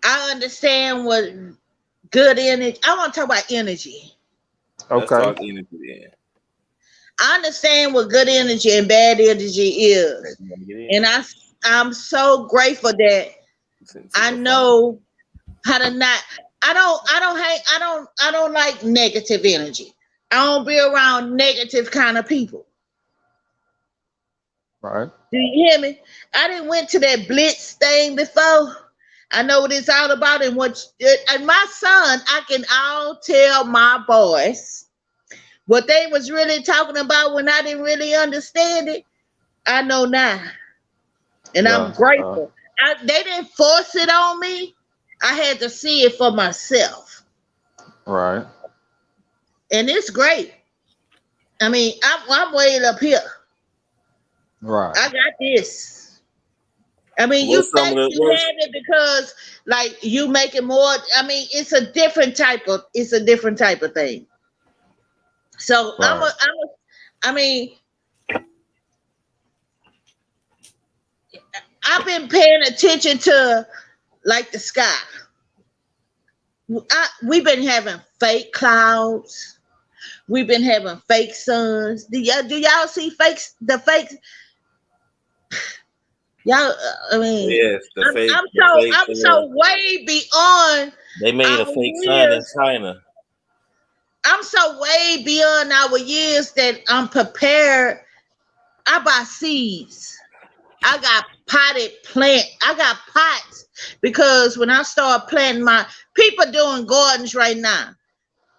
I understand what good energy. I want to talk about energy. Let's Okay. talk energy then. I understand what good energy and bad energy Okay, is, you want to get and in? I'm so grateful that Listen to I your phone. know how to not. I don't like negative energy. I don't be around negative kind of people. Right. Do you hear me? I didn't went to that blitz thing before. I know what it's all about and and my son, I can all tell my boys what they was really talking about when I didn't really understand it. I know now, and I'm Yeah. grateful. They didn't force it on me. I had to see it for myself, Right. and it's great. I mean, I'm way up here. Right. I got this. I mean, you What's some of think the you what's have it because like you making more. I mean, it's a different type of thing. So Right. I mean, I've been paying attention to like the sky. We've been having fake clouds. We've been having fake suns. Do y'all see fakes? The fakes, y'all. I mean, yes, the fake I'm so way beyond they made a our fake sun in years. China. I'm so way beyond our years that I'm prepared. I buy seeds. I got potted plant. I got pots because when I start planting my people doing gardens right now.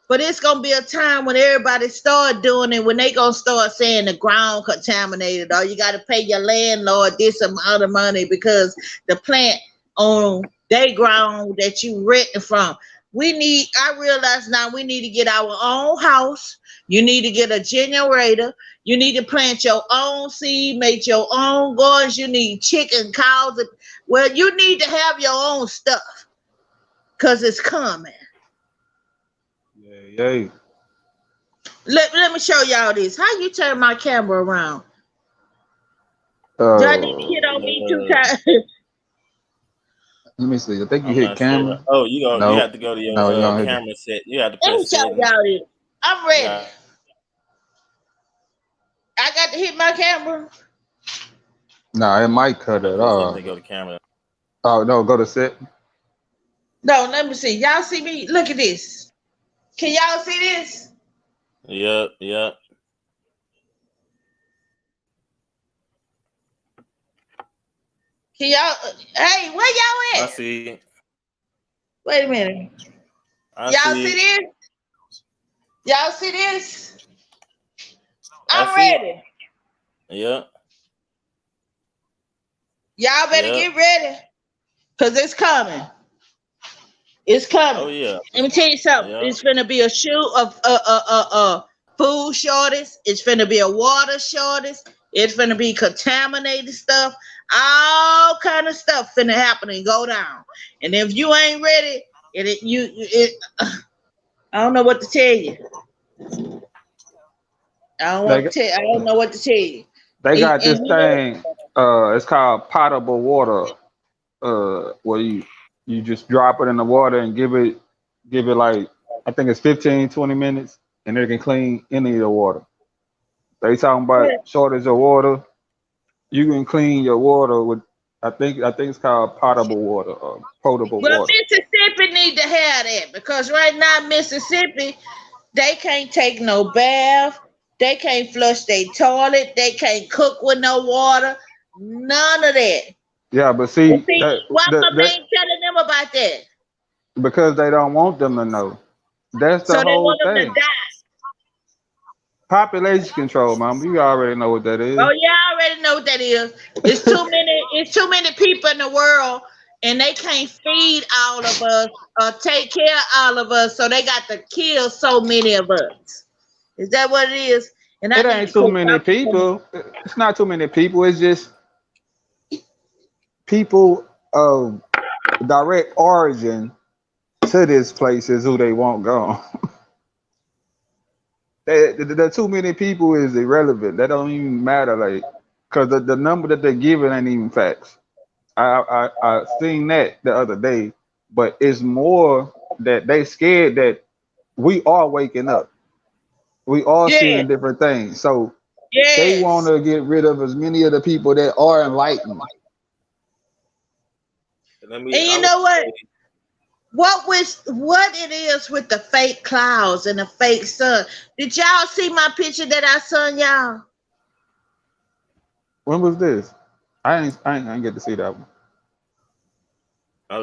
But it's gonna be a time when everybody start doing it when they gonna start saying the ground contaminated or you gotta pay your landlord this amount of money because the plant on their ground that you renting from. I realize now we need to get our own house. You need to get a generator. You need to plant your own seed, make your own gardens. You need chicken, cows. Well, you need to have your own stuff because it's coming. Yeah. Yeah. Let me show y'all this. How you turn my camera around? Do I need to hit on me two Uh, times? Let me see. I think you I'm hit not sure. camera. Oh, you have Nope. to go to your No, you don't hit it. camera set. You have to Let me press show settings. y'all this. I'm You ready. have I got to hit my camera. Nah, it might cut to it press settings off. and go to camera. Oh no, go to set. No, let me see. Y'all see me? Look at this. Can y'all see this? Yep, yep. Can y'all? Hey, where y'all I at? see. Wait a minute. I Y'all see see it. this? Y'all see this? I I'm see it. ready. Yep, Y'all better yep. get ready, cause it's coming. It's Oh coming. yeah, Let me tell you something. yep. It's gonna be a shoe of food shortage. It's gonna be a water shortage. It's gonna be contaminated stuff. All kind of stuff finna happen and go down. And if you ain't ready, I don't know what to tell you. They got- I don't know what to tell you. they got And this you know, thing. It's called potable water. Where you just drop it in the water and give it like I think it's 15, 20 minutes, and it can clean any of the water. They talking about well, shortage of water. You can clean your water with I think it's called potable water or potable water. Mississippi need to have that because right now Mississippi they can't take no bath. They can't flush their toilet. They can't cook with no water. None of that. Yeah, but And see see, why mama that ain't telling them about that? because they don't want them to know. That's So the they whole want them to thing. die. Population control, mom. You already know what that is. Oh yeah, I already know what that is. It's too many people in the world and they can't feed all of us or take care of all of us, so they got to kill so many of us. Is that what it is? And I It need ain't to too quit many talking. people. It's not too many people. It's just people of direct origin to this place is who they want gone. The too many people is irrelevant. That don't even matter. Like, cause the number that they're giving ain't even facts. I seen that the other day. but it's more that they scared that we are waking up. We are Yeah, seeing different things. So they want yes. to get rid of as many of the people that are enlightened. Let And me. I you would know what? say, What it is with the fake clouds and the fake sun? Did y'all see my picture that I sent y'all? When was this? I ain't get to see that one.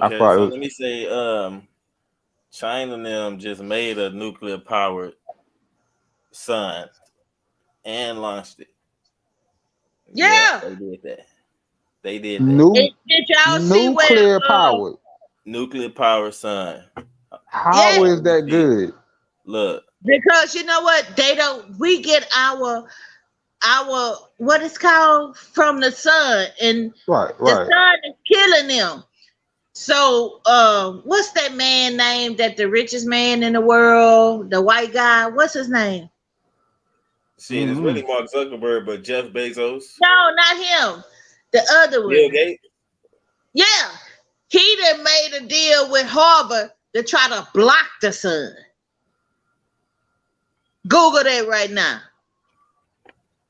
I okay, so probably let me say, China and them just made a nuclear powered sun and launched it. Yeah, Yeah. they did that. They did that. new Did y'all see where? nuclear powered. Nuclear powered sun. How Yeah, is Let me that see. good? Look, because you know what? They don't. We get our what is called from the sun, and Right, the right. sun is killing them. So, what's that man name? That the richest man in the world, the white guy. What's his name? shit, it's Hmm. really Mark Zuckerberg, but Jeff Bezos, No, not him. The other Bill one. Gates. Yeah, he done made a deal with Harvard to try to block the sun. Google that right now.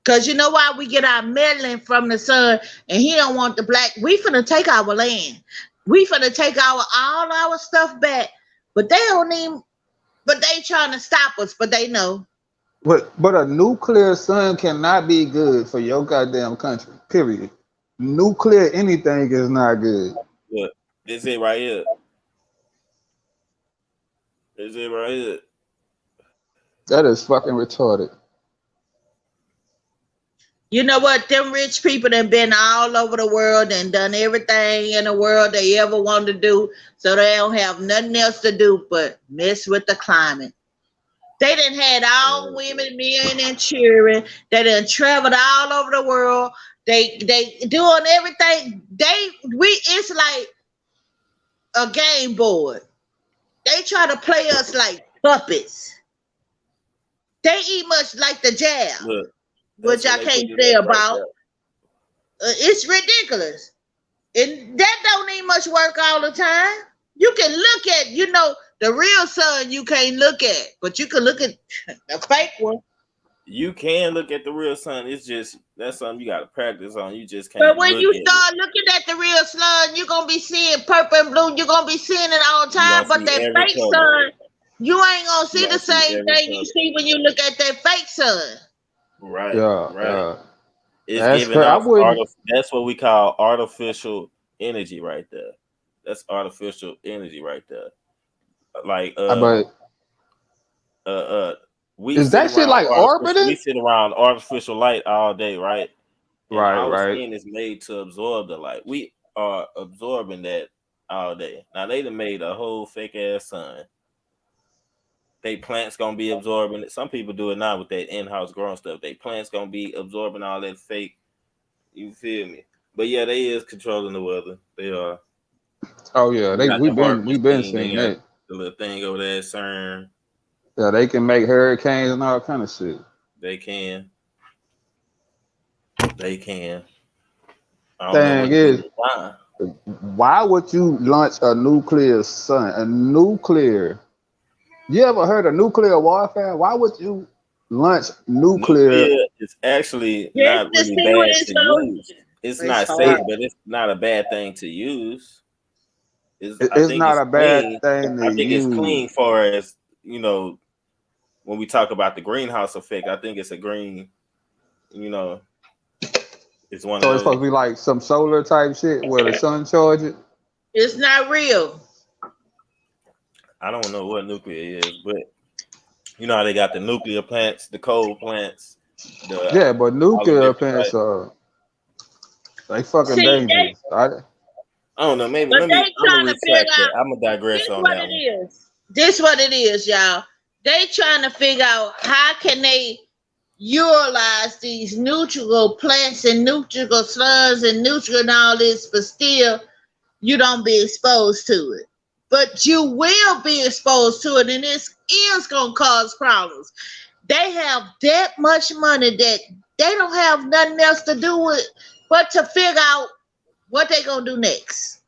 Cause you know why we get our melanin from the sun, and he don't want the black. We finna take our land. We finna take our all our stuff back. But they don't even. But they trying to stop us. But they know. But a nuclear sun cannot be good for your goddamn country. Period. Nuclear anything is not good. Look, this it right here. This it right here. That is fucking retarded. You know what? Them rich people that been all over the world and done everything in the world they ever wanted to do, so they don't have nothing else to do but mess with the climate. They done had all women, men, and children. They done traveled all over the world. They doing everything. It's like a game board. They try to play us like puppets. They eat much like the jab, Look, that's which when I they put can't it say up right about. there. It's ridiculous. And that don't need much work all the time. You can look at, the real sun you can't look at, but you can look at the fake one. You can look at the real sun. It's just that's something you got to practice on. You just But can't when look you at it. start looking at the real sun, you're gonna be seeing purple and blue. You're gonna be seeing it all the You time. gonna But see that every fake color. sun, you ain't gonna You see the gonna see same every thing you color. see when you look at that fake sun. Right, Yeah, right. yeah. It's That's giving crazy. I off wouldn't. That's what we call artificial energy right there. That's artificial energy right there. Like But uh uh we is sit that shit around like orbiting? artificial light all day, right? And Right, our right. skin is made to absorb the light. We are absorbing that all day. Now they done made a whole fake ass sun. They plants gonna be absorbing it. Some people do it now with that in-house growing stuff. They plants gonna be absorbing all that fake. You feel me? But yeah, they is controlling the weather. They are. Oh yeah, They they got the heart we been machine. They seeing got that. the little thing over there, CERN. Yeah, they can make hurricanes and all kind of shit. They can. They can. I don't know what Thing it is, is. Why? why would you launch a nuclear sun? A nuclear. You ever heard of nuclear warfare? Why would you launch nuclear? Nuclear is actually Just not to really see what bad it's to going. use. It's It's not safe, hard. It, but it's not a bad thing to use. I it's think not it's a bad clean. thing to I think it's use. clean for as you know when we talk about the greenhouse effect. I think it's a green. You know, it's one of So it's supposed those. to be like some solar type shit where the sun charge it. It's not real. I don't know what nuclear is, but you know how they got the nuclear plants, the coal plants, the Yeah, but all them nuclear different plants types. are they fucking See, dangerous. I don't know. Maybe but let me. they I'm gonna trying to figure retract that. out I'm gonna digress this on what that it one. is. This what it is, y'all. They trying to figure out how can they utilize these neutral plants and neutral slugs and neutral and all this, but still you don't be exposed to it. But you will be exposed to it, and this is gonna cause problems. They have that much money that they don't have nothing else to do with but to figure out what they gonna do next.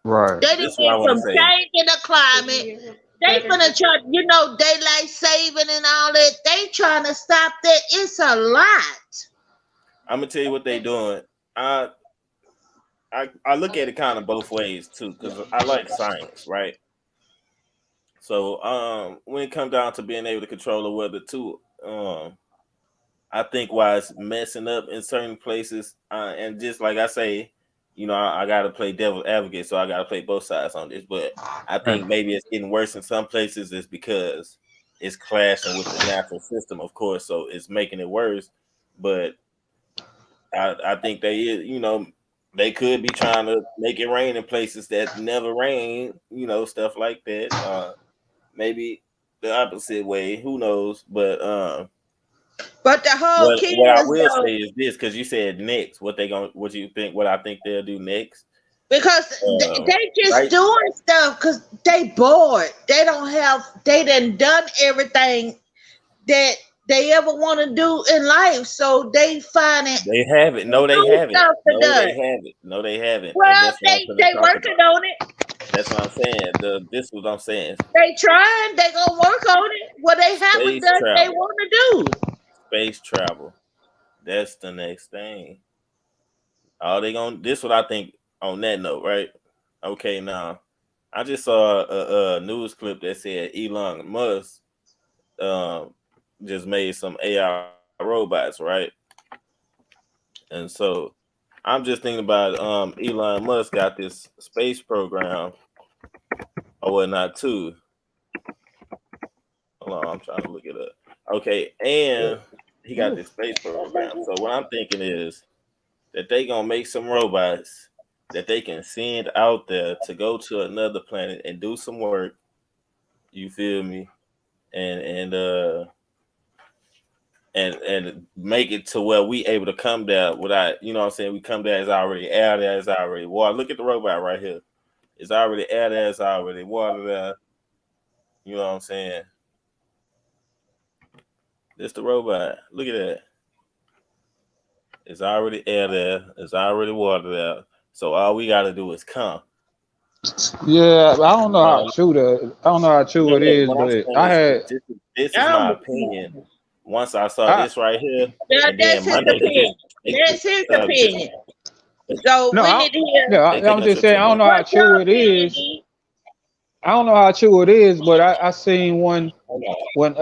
Right. They done This is what I went want to from say. changing the climate. They finna try, daylight saving and all that. They trying to stop that. It's a lot. I'm gonna tell you what they doing. I I look at it kind of both ways too, because I like science, right? So when it comes down to being able to control the weather too, I think why it's messing up in certain places, and just like I say, I got to play devil's advocate, so I got to play both sides on this. But I think maybe it's getting worse in some places is because it's clashing with the natural system, of course, so it's making it worse. But I think they could be trying to make it rain in places that never rain, stuff like that. Maybe the opposite way, who knows? But But the whole what I kids will though, say is this, because you said next, what you think? What I think they'll do next? because Uh, they just right? doing stuff because they bored. They don't have. They done everything that they ever want to do in life, so they finding They haven't. No, they new haven't. stuff to No, do. they haven't. No, they haven't. And Well, that's what I'm going to they talk working about. on it. That's what I'm saying. This is what I'm saying. They trying. They gonna work on it. What they haven't Space done, they travel. want to do. Space travel. That's the next thing. All they gonna. This what I think on that note, right? Okay, now I just saw a news clip that said Elon Musk um, just made some AI robots, right? And so I'm just thinking about Elon Musk got this space program or whatnot too. Hold on, I'm trying to look it up. Okay, and he got this space program. So what I'm thinking is that they gonna make some robots that they can send out there to go to another planet and do some work. You feel me? And and make it to where we able to come there without, what I'm saying, we come there, it's already air there, it's already water. Look at the robot right here. It's already air there, it's already water there. You know what I'm saying? This the robot. Look at that. It's already air there, it's already water there. So all we gotta do is come. Yeah, I don't know You how know, true I don't know how true it look, is, what I'm but saying I is had this is my Um, opinion. Once I saw I this right here, and that's then his Monday opinion. That's his just opinion. So no, we I need to hear yeah, they I'm picking up just your saying check I don't mark. know how what's true your it opinion, is. D? I don't know how true it is, but I seen one when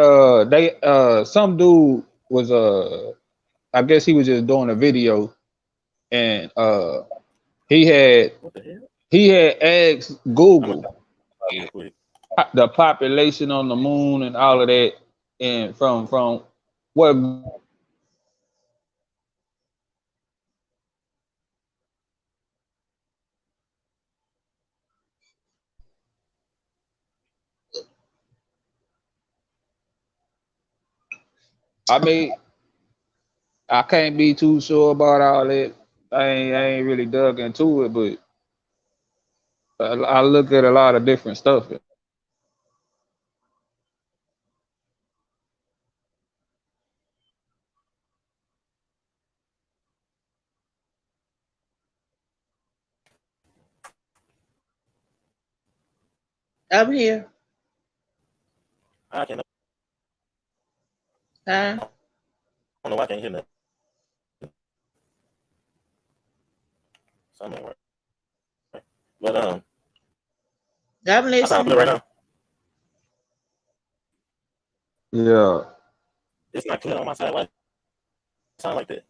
they some dude was I guess he was just doing a video and he had What the hell? he had asked I'm gonna Google real quick. the population on the moon and all of that, and from what I mean, I can't be too sure about all that. I ain't really dug into it, but I look at a lot of different stuff. I'm here. I can't. Huh? I don't know why I can't hear nothing. Something ain't right. But I'm I sound listening. good right now. Yeah, It's not clear on my side. Why it sound like that?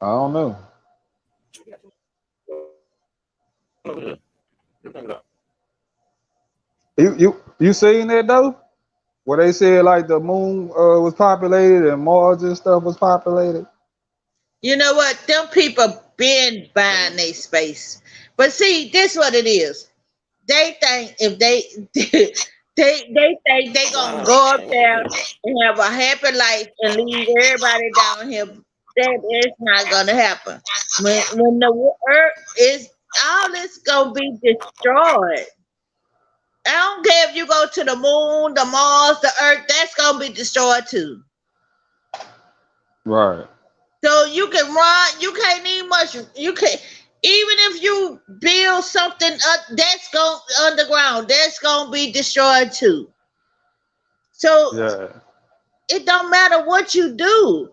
I don't know. Over here. Everything up. You seen that though? Where they said like the moon was populated and Mars and stuff was populated. You know what? Them people been buying their space. But see, this what it is. They think if they think they gonna go up there and have a happy life and leave everybody down here. That is not gonna happen. When the earth is all this gonna be destroyed. I don't care if you go to the moon, the Mars, the earth, that's gonna be destroyed too. Right. So you can run, you can't need much. You can't. Even if you build something up that's going underground, that's gonna be destroyed too. So Yeah. it don't matter what you do.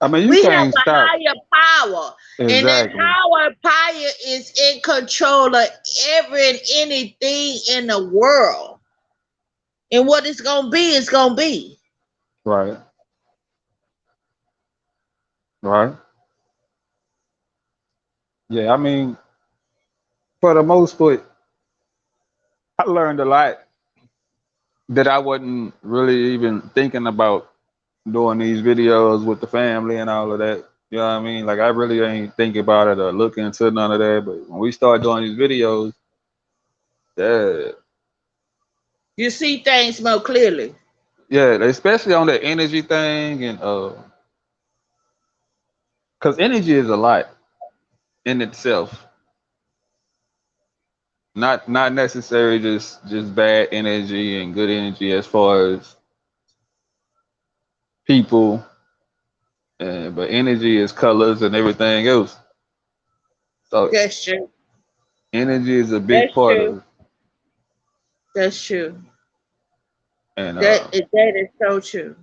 I mean, you We have can't a stop. higher power, and that Exactly. higher power is in control of every and anything in the world. And what it's gonna be is gonna be. Right. Right. Yeah. I mean, for the most part, I learned a lot that I wasn't really even thinking about doing these videos with the family and all of that. You know what I mean? Like I really ain't think about it or look into none of that. But when we start doing these videos, yeah, You see things more clearly. yeah, especially on the energy thing and because energy is a lot in itself. Not necessarily just bad energy and good energy as far as people, but energy is colors and everything else. So That's true. energy is a big That's part true. of, That's true. and That is so true.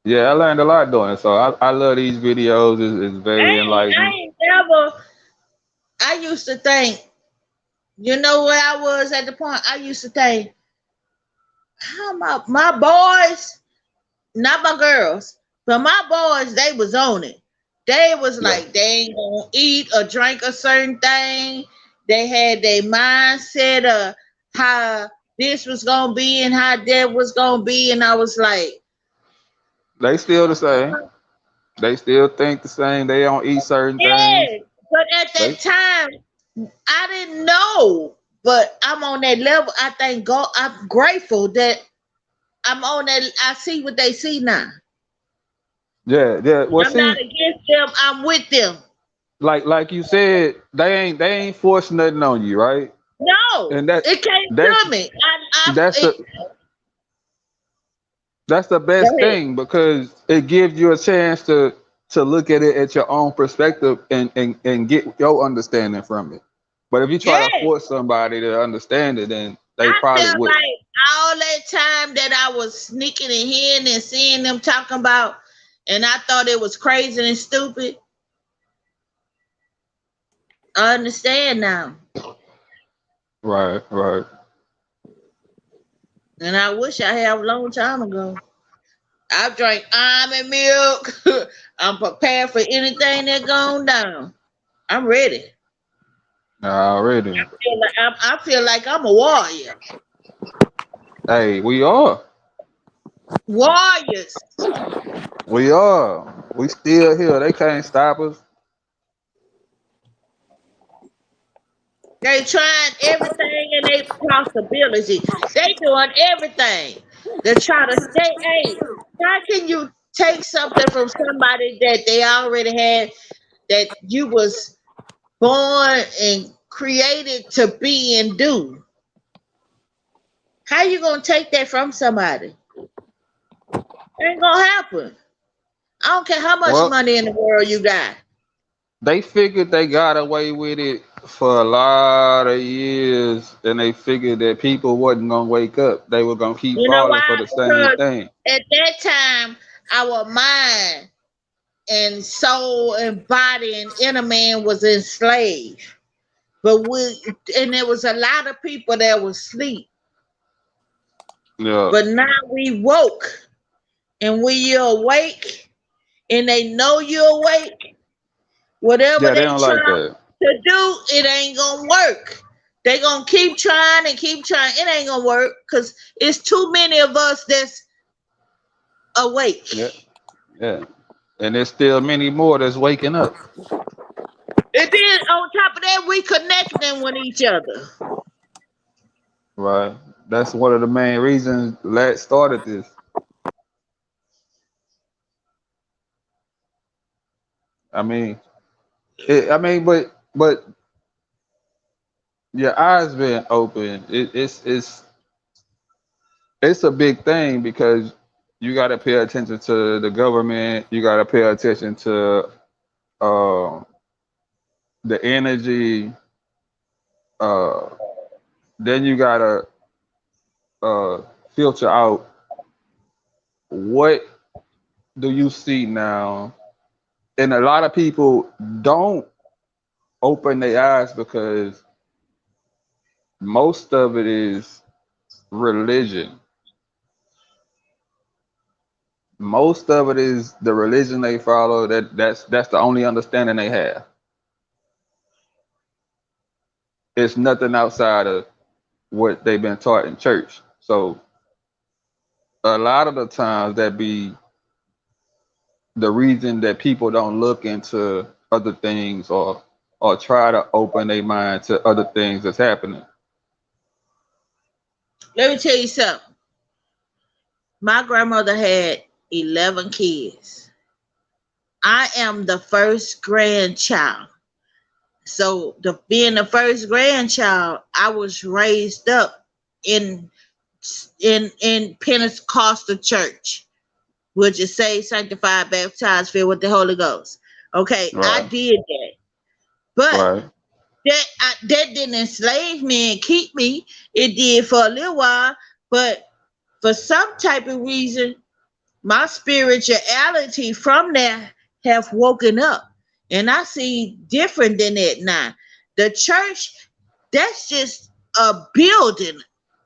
yeah, I learned a lot doing it. So I love these videos. It's very I enlightening. ain't never. I used to think, you know where I was at the point. I used to think, how my boys, not my girls, but my boys, they was on it. They was Yeah, like, they ain't gonna eat or drink a certain thing. They had their mindset of how this was gonna be and how that was gonna be, and I was like, they still the same. They still think the same. They don't eat certain things. yeah. But at They that time, I didn't know. But I'm on that level. I thank God. I'm grateful that I'm on that. I see what they see now. yeah, yeah. Well, I'm not see, against them. I'm with them. like you said, they ain't forcing nothing on you, right? No, And that it came that's to me. that's the that's the Go best ahead. thing because it gives you a chance to look at it at your own perspective and get your understanding from it. But if you try to Yeah, force somebody to understand it, then they I probably felt wouldn't. like all that time that I was sneaking and hearing and seeing them talking about, and I thought it was crazy and stupid. I understand now, Right, right. and I wish I had a long time ago. I drank almond milk. I'm prepared for anything that going down. I'm ready. Already. I feel like I'm a warrior. Hey, we are. Warriors. We are. We still here. They can't stop us. They trying everything and they possibility. They doing everything to try to stay. Hey, how can you take something from somebody that they already had that you was born and created to be and do? How you gonna take that from somebody? Ain't gonna happen. I don't care how much Well, money in the world you got. they figured they got away with it for a lot of years, and they figured that people wasn't gonna wake up. They were gonna keep You know falling for why? the same Because thing. at that time, our mind and soul and body and inner man was enslaved. But and there was a lot of people that was asleep. Yeah, But now we woke, and when you're awake and they know you're awake, whatever yeah. They they don't like try that. to do, it ain't gonna work. They gonna keep trying and keep trying. It ain't gonna work because it's too many of us that's Yeah, awake. yeah. And there's still many more that's waking up. And then on top of that, we connecting with each other. Right. That's one of the main reasons that started this. I mean, but your eyes being open, it's a big thing because you got to pay attention to the government. You got to pay attention to uh, the energy. Uh, then you gotta filter out what do you see now, and a lot of people don't open their eyes because most of it is religion. Most of it is the religion they follow. That's the only understanding they have. It's nothing outside of what they've been taught in church. So a lot of the times that be the reason that people don't look into other things or try to open their mind to other things that's happening. Let me tell you something. My grandmother had 11 kids. I am the first grandchild. So being the first grandchild, I was raised up in in Pentecostal church, which is saved, sanctified, baptized, filled with the Holy Ghost. Okay, I Right, did that, but right, that didn't enslave me and keep me. It did for a little while, but for some type of reason, my spirituality from there have woken up, and I see different than that now. The church, that's just a building,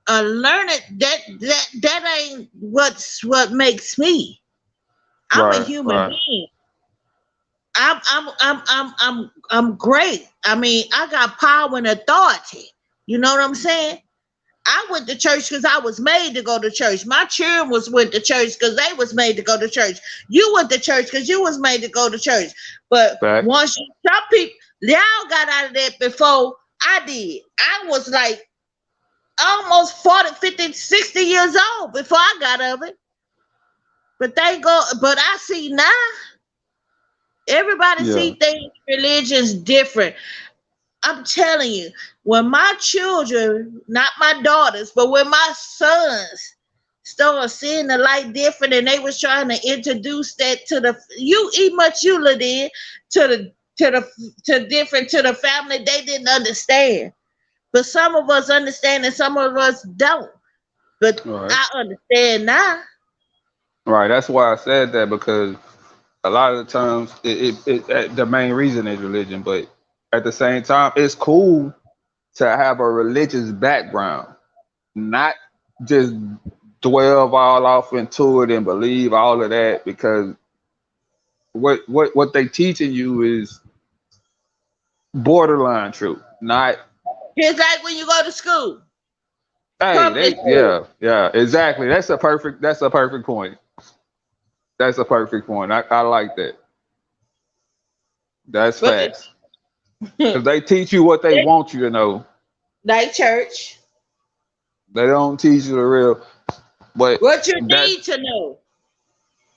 a learning that ain't what makes me. I'm a right, human right, being. I'm great. I mean, I got power and authority. You know what I'm saying? I went to church because I was made to go to church. My children went to church because they was made to go to church. You went to church because you was made to go to church. But facts. once some people, y'all got out of that before I did. I was like almost 40, 50, 60 years old before I got of it. But I see now, everybody Yeah, see things, religions different. I'm telling you, when my children, not my daughters, but when my sons started seeing the light different and they was trying to introduce that to the you eat much you did to the to the family, they didn't understand. But some of us understand and some of us don't. But right, I understand now. right. That's why I said that because a lot of the times the main reason is religion, but at the same time, it's cool to have a religious background, not just dwell all off into it and believe all of that because what they teaching you is borderline truth. Not It's like when you go to school, hey, public they school. yeah, exactly. That's a perfect point. That's a perfect point. I like that. That's But facts. Because they teach you what they want you to know. like church, They don't teach you the real but what you that's need to know.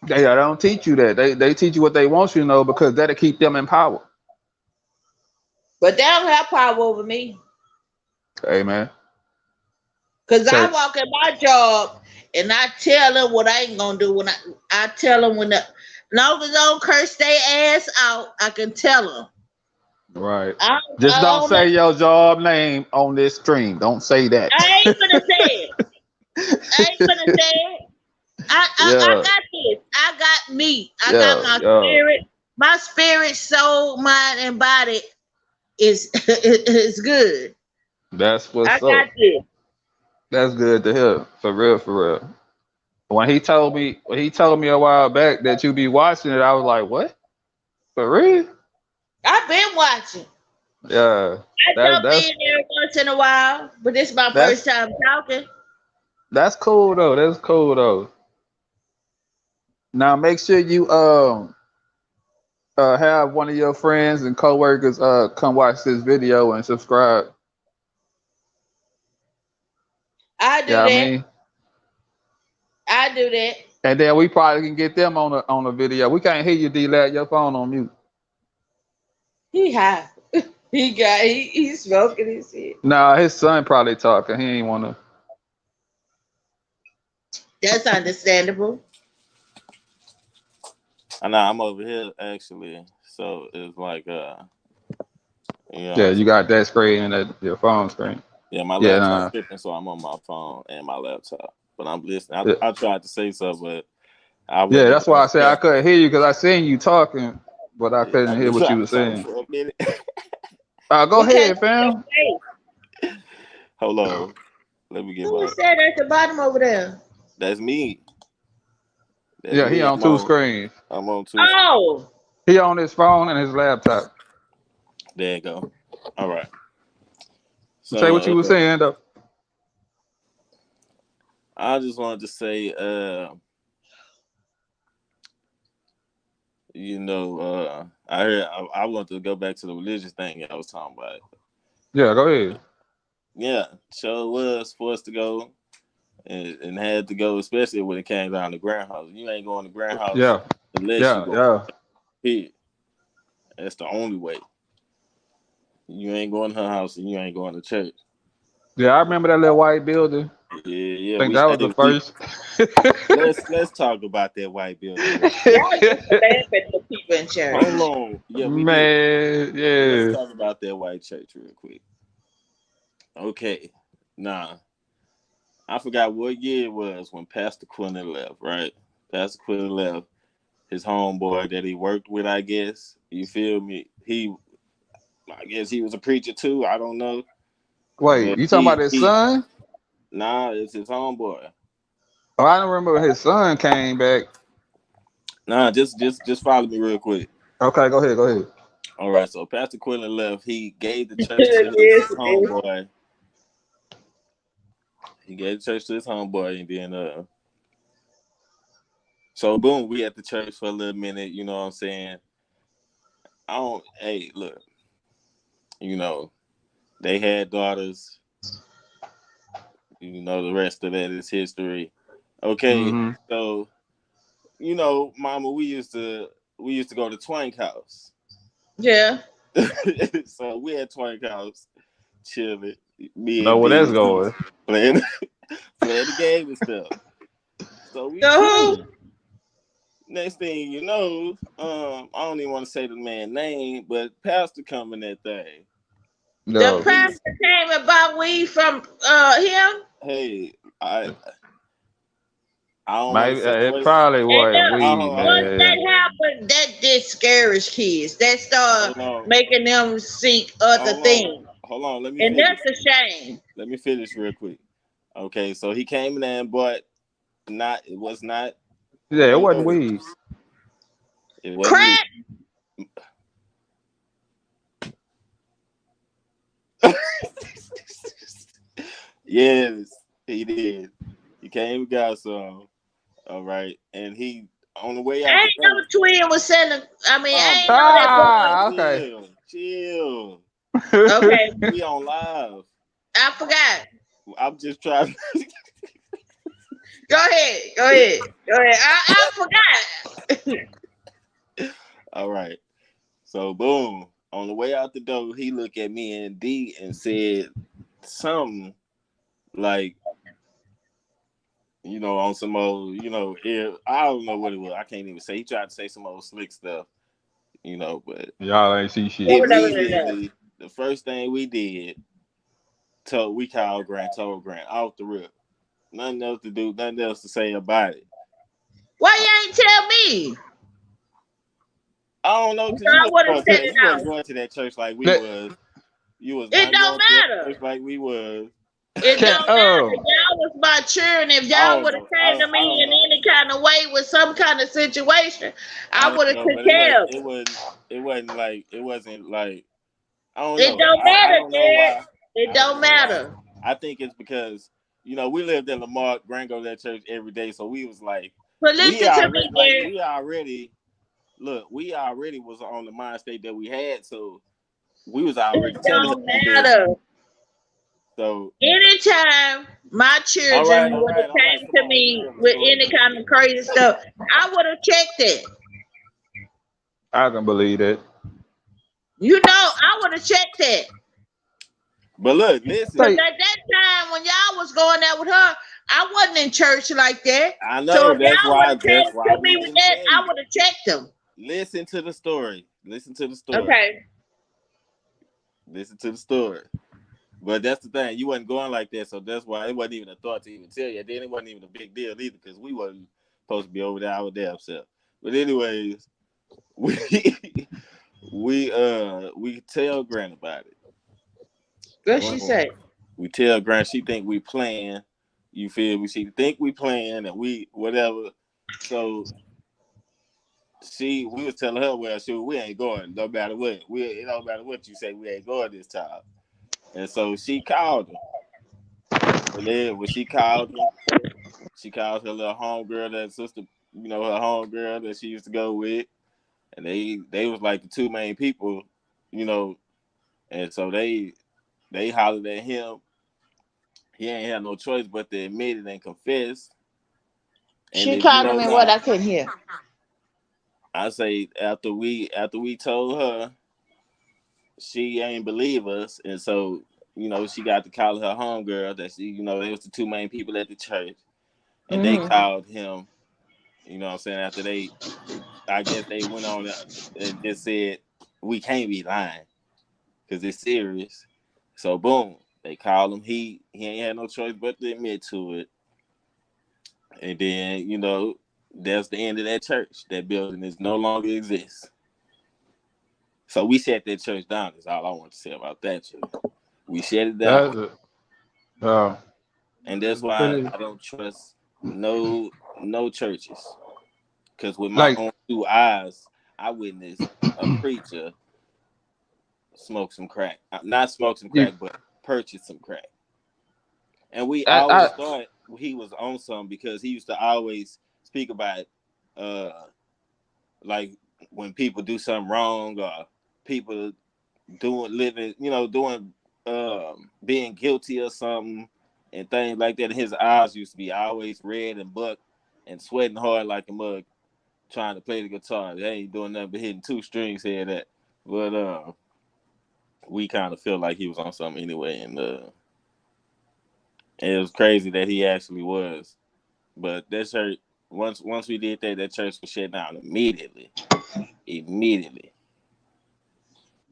they don't teach you that. They teach you what they want you to know because that'll keep them in power. But they don't have power over me. Amen. Cause I Church. walk in my job and I tell them what I ain't gonna do when I tell them when the long as I don't curse their ass out, I can tell them. Right. I, Just I don't don't know. say your job name on this stream. Don't say that. I ain't gonna say it. I ain't gonna say it. I Yeah, got this. I got me. I got yeah, my yeah. spirit. My spirit, soul, mind, and body is is good. That's I what's got up. this. That's good to hear. For real, for real. When he told me a while back that you be watching it, I was like, what? For real? I've been watching. Yeah. I That jump that's in there once in a while, but this is my first that's time talking. that's cool though. That's cool though. Now make sure you have one of your friends and coworkers come watch this video and subscribe. I do Yeah, I that. mean, I do that. and then we probably can get them on a video. We can't hear you, D. Lad. Your phone on mute. He high. He's smoking his shit. Nah, his son probably talking. He ain't wanna. That's understandable. I know I'm over here actually So it's like you know what Yeah, I'm you saying? got that screen and that your phone screen. Yeah, my Yeah, laptop tripping, so I'm on my phone and my laptop. But I'm listening. yeah, I tried to say something, but I yeah. wasn't That's why I even said I couldn't hear you because I seen you talking, but I yeah, couldn't I've hear been what you trying were to talk saying. for a minute. Go We can't ahead, see your fam. face. Hold on. Let me get Who my was that at the bottom over there? that's me. That's Yeah, he me. on two screens. I'm on two screens. Oh, He on his phone and his laptop. There you go. All right. Say what So you were saying though. I just wanted to say, I heard I want to go back to the religious thing I was talking about. Yeah, go ahead. Yeah, sure was forced to go and had to go, especially when it came down to grandhouse. You ain't going to grandhouse Yeah, unless you yeah, go yeah. here. That's the only way. You ain't going to her house and you ain't going to church. Yeah, I remember that little white building. Yeah, yeah. I think that was the first. Let's talk about that white building real quick. y'all used to laugh at the people in church. Hold on. Yeah, we did. Man, Let's yeah. talk about that white church real quick. Okay. Nah. I forgot what year it was when Pastor Quinlan left, right? Pastor Quinlan left his homeboy that he worked with, I guess. You feel me? I guess he was a preacher too. I don't know. Wait, But you talking about his son? nah, it's his homeboy. Oh, I don't remember his son came back. Nah, just follow me real quick. Okay, go ahead, go ahead. All right, so Pastor Quinlan left. He gave the church to his Yes, it is. homeboy. He gave the church to his homeboy, and then so boom, we at the church for a little minute. You know what I'm saying? Hey, look, you know, they had daughters. You know, the rest of that is history. Okay, Mm-hmm. so Mama, we used to go to Twank House. Yeah. So we at Twank House, chilling, me Know and where that's D going. playing playing the game and stuff. So we So who? chilling. Next thing you know, I don't even want to say the man's name, but Pastor coming that thing. The No. pastor came and bought weed from him. Hey, I don't want to Maybe say it what. probably And wasn't weed, once that man. happened, that discouraged kids. That started Hold on, making them seek other hold on, things. hold on. Let me And finish. that's a shame. Let me finish real quick. Okay, so he came in there and bought it was not Yeah, it no wasn't weed. herbs. It wasn't weed. Crack. Yes, he did. He came and got some. All right, and he on the way out the Ain't no door. twin was selling. I mean, I Mama, ain't know that mama, Ah, boy. okay. chill. Okay, We on live. I forgot. I'm just trying. Go ahead. Go ahead. Go ahead. I forgot. All right. So boom, on the way out the door, he looked at me and D and said something like, on some old, I don't know what it was. I can't even say. He tried to say some old slick stuff, but Y'all ain't see shit. No. immediately the first thing we did, we called told Grant off the rip. Nothing else to do, nothing else to say about it. Why you ain't tell me? I don't know, because I would have set it you wasn't out. going to that church like we That- was. You was It not don't going to that matter. church like we was. It Can don't matter. Y'all was my children. If I y'all don't would have know. came to I me don't in know. any kind of way with some kind of situation, I I don't would have know, took but care of it wasn't like I don't it. It know. don't I matter, don't know Dad. why. It I don't don't know why. matter. I think it's because we lived in Lamar, Grant go to that church every day, so we was like But we listen to already me, Dad. we already was on the mind state that we had, so we was It already telling him don't to do it. matter. So Anytime my children would have all right. came Come to on, let's me tell the with story any real kind quick. of crazy stuff, I would have checked it. I can believe that. I would have checked it. But look, listen. Because Say, at that time when y'all was going out with her, I wasn't in church like that. I So know if y'all would have that's came why to we me with didn't that, tell I you. would have checked them. Listen to the story. Listen to the story. Okay. Listen to the story. But that's the thing. You wasn't going like that, so that's why it wasn't even a thought to even tell you. Then it wasn't even a big deal either, because we wasn't supposed to be over there our damn self. But anyways, we we tell Grant about it. What she Boom. say? We tell Grant she think we playing. You feel me? She think we playing and we whatever. So we was telling her, well, shoot, we ain't going no matter what. It don't matter what you say, we ain't going this time. And so she called him. And then when she called her little homegirl, that sister, her homegirl that she used to go with. And they was like the two main people, you know, and so they hollered at him. He ain't had no choice but to admit it and confess. And She if you called know him and what? now, I couldn't hear. I say after we told her, she ain't believe us, and so she got to call her homegirl that they was the two main people at the church, and they Mm-hmm. called him. You know what I'm saying? After I guess they went on and just said we can't be lying because it's serious. So boom, they called him. He ain't had no choice but to admit to it, and then that's the end of that church. That building is no longer exists. So we shut that church down. Is all I want to say about that church. We shut it down. That's it. Uh, And that's it's why pretty I don't trust no churches. Because with my like own two eyes, I witnessed a preacher smoke some crack. Not smoke some you. crack, but purchase some crack. And we I always thought he was on some because he used to always speak about like when people do something wrong or people doing being guilty of something and things like that. And his eyes used to be always red and buck and sweating hard like a mug trying to play the guitar. They ain't doing nothing but hitting two strings here and that. But we kind of feel like he was on something anyway, and it was crazy that he actually was. But that church, once we did that, that church was shut down immediately. Immediately.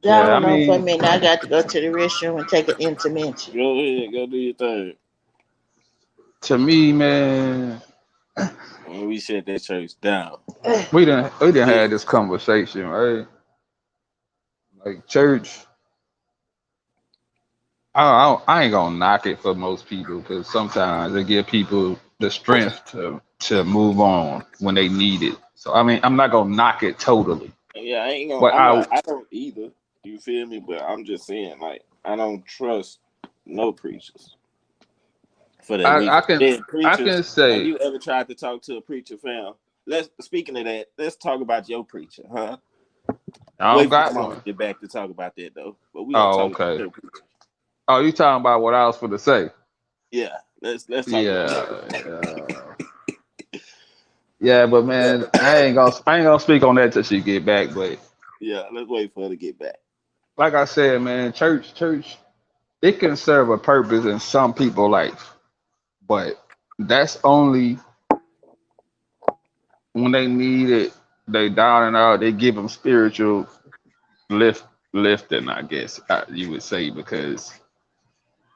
yeah. Y'all I hold on for a mean, minute. I got to go to the restroom and take an intervention. Go ahead, go do your thing. to me, man, When we shut that church down. we didn't Yeah. have this conversation, right? Like church. I ain't gonna knock it for most people because sometimes it give people the strength to move on when they need it. So I mean, I'm not gonna knock it totally, Yeah, I ain't gonna. but I don't either. You feel me? But I'm just saying, like, I don't trust no preachers for that I reason. can Then I preachers, can have say you ever tried to talk to a preacher, fam? Speaking of that, let's talk about your preacher, huh? I don't Wait for got your mama to one. get back to talk about that though. But we gonna Oh, talk about okay. your preacher. Oh, you talking about what I was for to say? Yeah, let's talk about Yeah, that. yeah. But man, I ain't gonna speak on that till she get back. But Yeah, let's wait for her to get back. like I said, man, church, it can serve a purpose in some people's life, but that's only when they need it. They down and out. They give them spiritual lift, lifting. I guess you would say because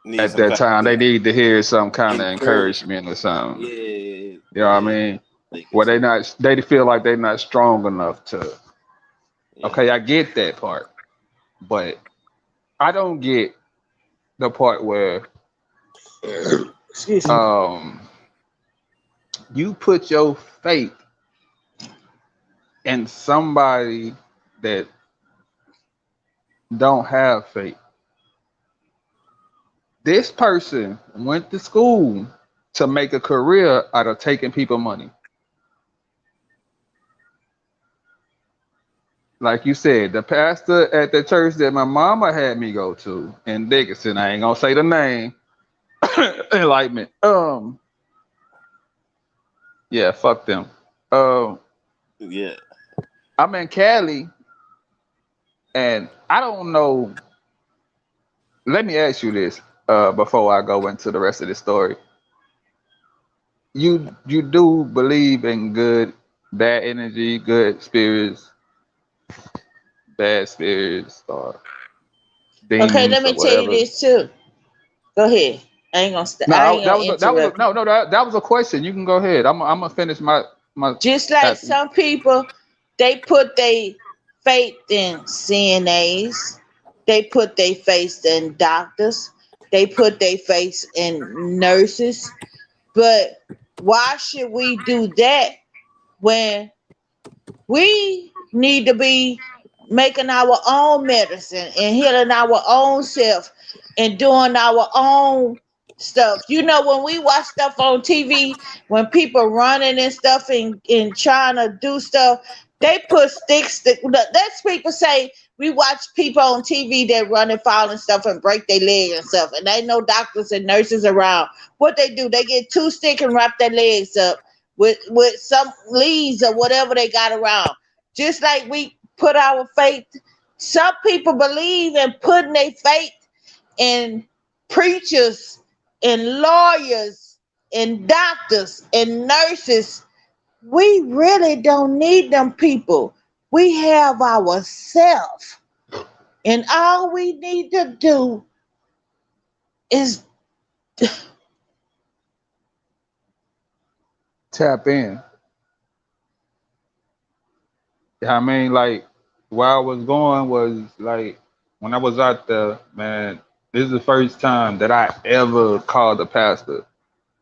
Need at some that type time of they need to hear some kind of encouragement. encouragement or something. Yeah, You know what I yeah. mean? Thinking Where too. they feel like they're not strong enough to. Yeah. Okay, I get that part, but I don't get the part where Excuse me. um you put your faith in somebody that don't have faith. This person went to school to make a career out of taking people money. Like you said, the pastor at the church that my mama had me go to in Dickinson, I ain't gonna say the name, enlightenment. Yeah, fuck them. Um, Yeah. I'm in Cali, and I don't know. Let me ask you this before I go into the rest of the story. You do believe in good, bad energy, good spirits, bad spirits or Okay, let demons or me tell you whatever. this too. Go ahead. I ain't gonna I No, ain't gonna interrupt you. that was a question. You can go ahead. I'm gonna finish my. Just like After. some people, they put their faith in CNAs, they put their faith in doctors, they put their faith in nurses. But why should we do that when we need to be making our own medicine and healing our own self and doing our own stuff? You know, when we watch stuff on TV, when people running and stuff and trying to do stuff, they put sticks. That's people say we watch people on TV that run and fall and stuff and break their leg and stuff, and ain't no doctors and nurses around. What they do, they get two sticks and wrap their legs up with some leaves or whatever they got around. Just like we put our faith, some people believe in putting their faith in preachers and lawyers and doctors and nurses. We really don't need them people. We have ourselves. And all we need to do is Tap in. Yeah, I mean, like, where I was going was like when I was out there, man. This is the first time that I ever called the pastor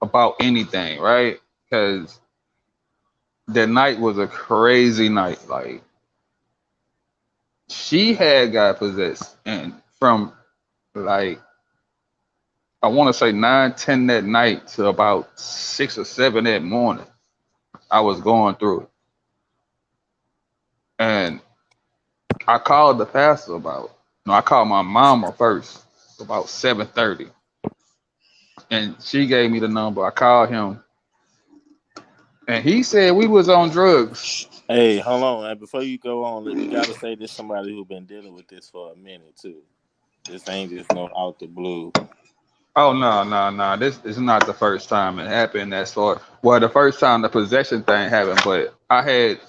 about anything, right? Because that night was a crazy night. Like, she had got possessed, and from like I want to say 9, 10 that night to about 6 or 7 that morning, I was going through it, and I called the pastor about. No, I called my mama first about 7:30, and she gave me the number. I called him, and he said we was on drugs. Hey, hold on. And before you go on, we gotta say this somebody who been dealing with this for a minute too. This ain't just no out the blue. Oh no, no, no! This is not the first time it happened. That sort. Well, the first time the possession thing happened, but I had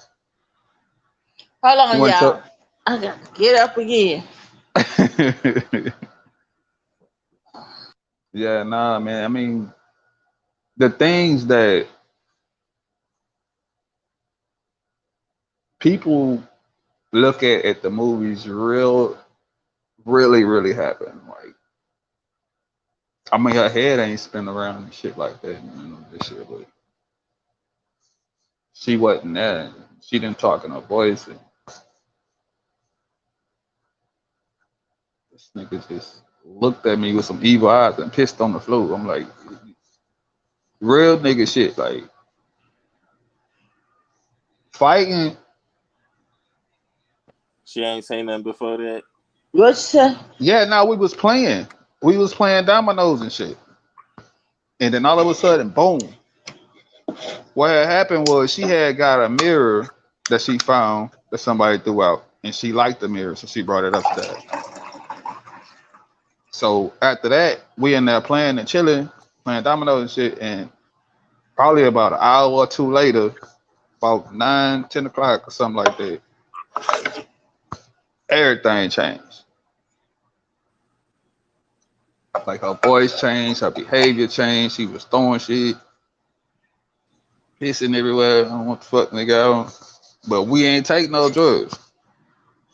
hold on, went to. y'all. I got to get up again. Yeah, nah, man. I mean, the things that people look at the movies really happen. Like, I mean, her head ain't spin around and shit like that, you know, this shit, but she wasn't there. She didn't talk in her voice. And this nigga just looked at me with some evil eyes and pissed on the floor. I'm like, real nigga shit. Like, fighting. She ain't saying nothing before that. What's that? Yeah, no, we was playing. We was playing dominoes and shit. And then all of a sudden, boom. What had happened was she had got a mirror that she found that somebody threw out, and she liked the mirror, so she brought it upstairs. So after that, we in there playing and chilling, playing dominoes and shit, and probably about an hour or two later, about 9, 10 o'clock or something like that, everything changed. Like her voice changed, her behavior changed. She was throwing shit, pissing everywhere. I don't know what the fuck, nigga. But we ain't take no drugs.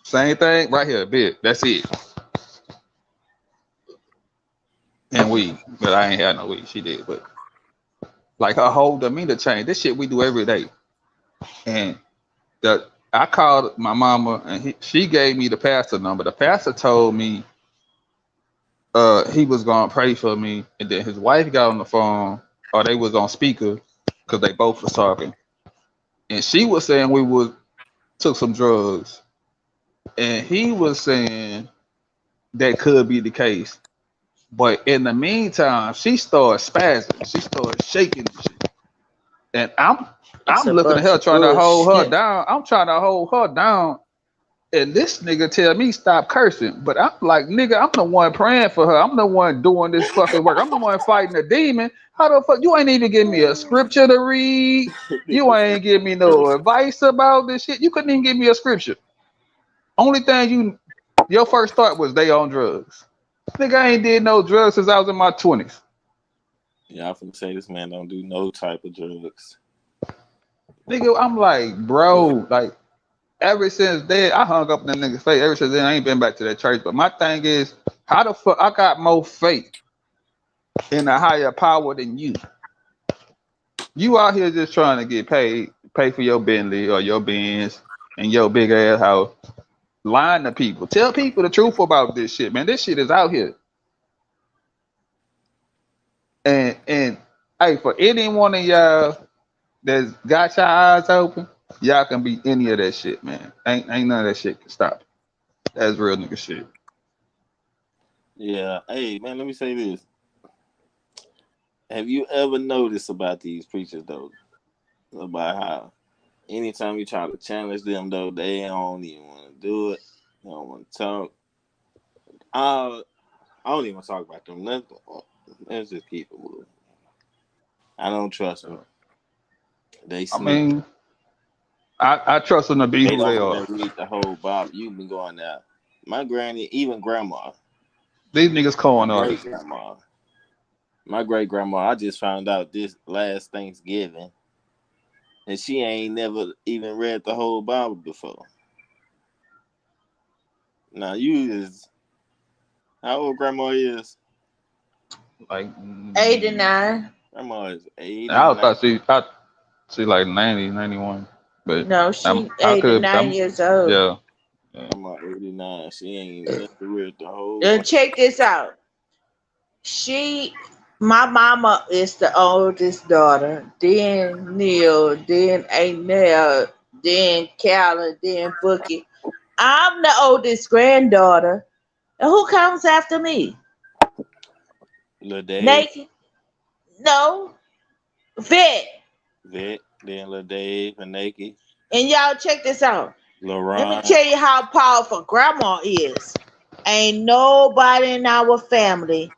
Same thing right here, bit. That's it. And weed, but I ain't had no weed. She did, but like her whole demeanor changed. This shit we do every day. And the I called my mama, and she gave me the pastor number. The pastor told me he was gonna pray for me, and then his wife got on the phone, or they was on speaker because they both was talking, and she was saying we was took some drugs, and he was saying that could be the case. But in the meantime, she started spazzing. She started shaking and shit. And It's I'm a looking at bunch her of trying to hold her bullshit. down. I'm trying to hold her down. And this nigga tell me stop cursing. But I'm like, nigga, I'm the one praying for her. I'm the one doing this fucking work. I'm the one fighting the demon. How the fuck you ain't even give me a scripture to read? You Nigga ain't give me no advice about this shit. You couldn't even give me a scripture. Only thing your first thought was they on drugs. Nigga, I ain't did no drugs since I was in my 20s. Yeah, I'm finna say this man don't do no type of drugs. Nigga, I'm like, bro, like ever since then, I hung up in the nigga's face. Ever since then, I ain't been back to that church. But my thing is, how the fuck I got more faith in a higher power than you? You out here just trying to get paid, pay for your Bentley or your Benz and your big ass house. Lying to people. Tell people the truth about this shit, man. This shit is out here. And hey, for any one of y'all that's got your eyes open, y'all can be any of that shit, man. Ain't none of that shit can stop it. That's real nigga shit. Yeah. Hey, man, let me say this. Have you ever noticed about these preachers, though? About how anytime you try to challenge them, though, they don't even want to do it. They don't want to talk. I don't even want to talk about them. Let's just keep it moving. I don't trust them. They I sneak. mean, I trust them to be They who they don't are. even read the whole Bible. You've been going out. My granny, even grandma, These niggas my corn great artists. grandma, my great grandma. I just found out this last Thanksgiving, and she ain't never even read the whole Bible before. Now you is how old grandma is? Like 89. Grandma is I 89. thought she like 90, 91. But No, she I could 89 years old. yeah. Yeah. Grandma 89. She ain't never read the whole And Bible. check this out. She, my mama is the oldest daughter. Then Neil, then Ainell, then Callan, then Bookie. I'm the oldest granddaughter. And who comes after me? Lil Dave, Naked? No. Vet. Vic, then Lil Dave and Naked, And y'all check this out. Lil Let me Ron. tell you how powerful grandma is. Ain't nobody in our family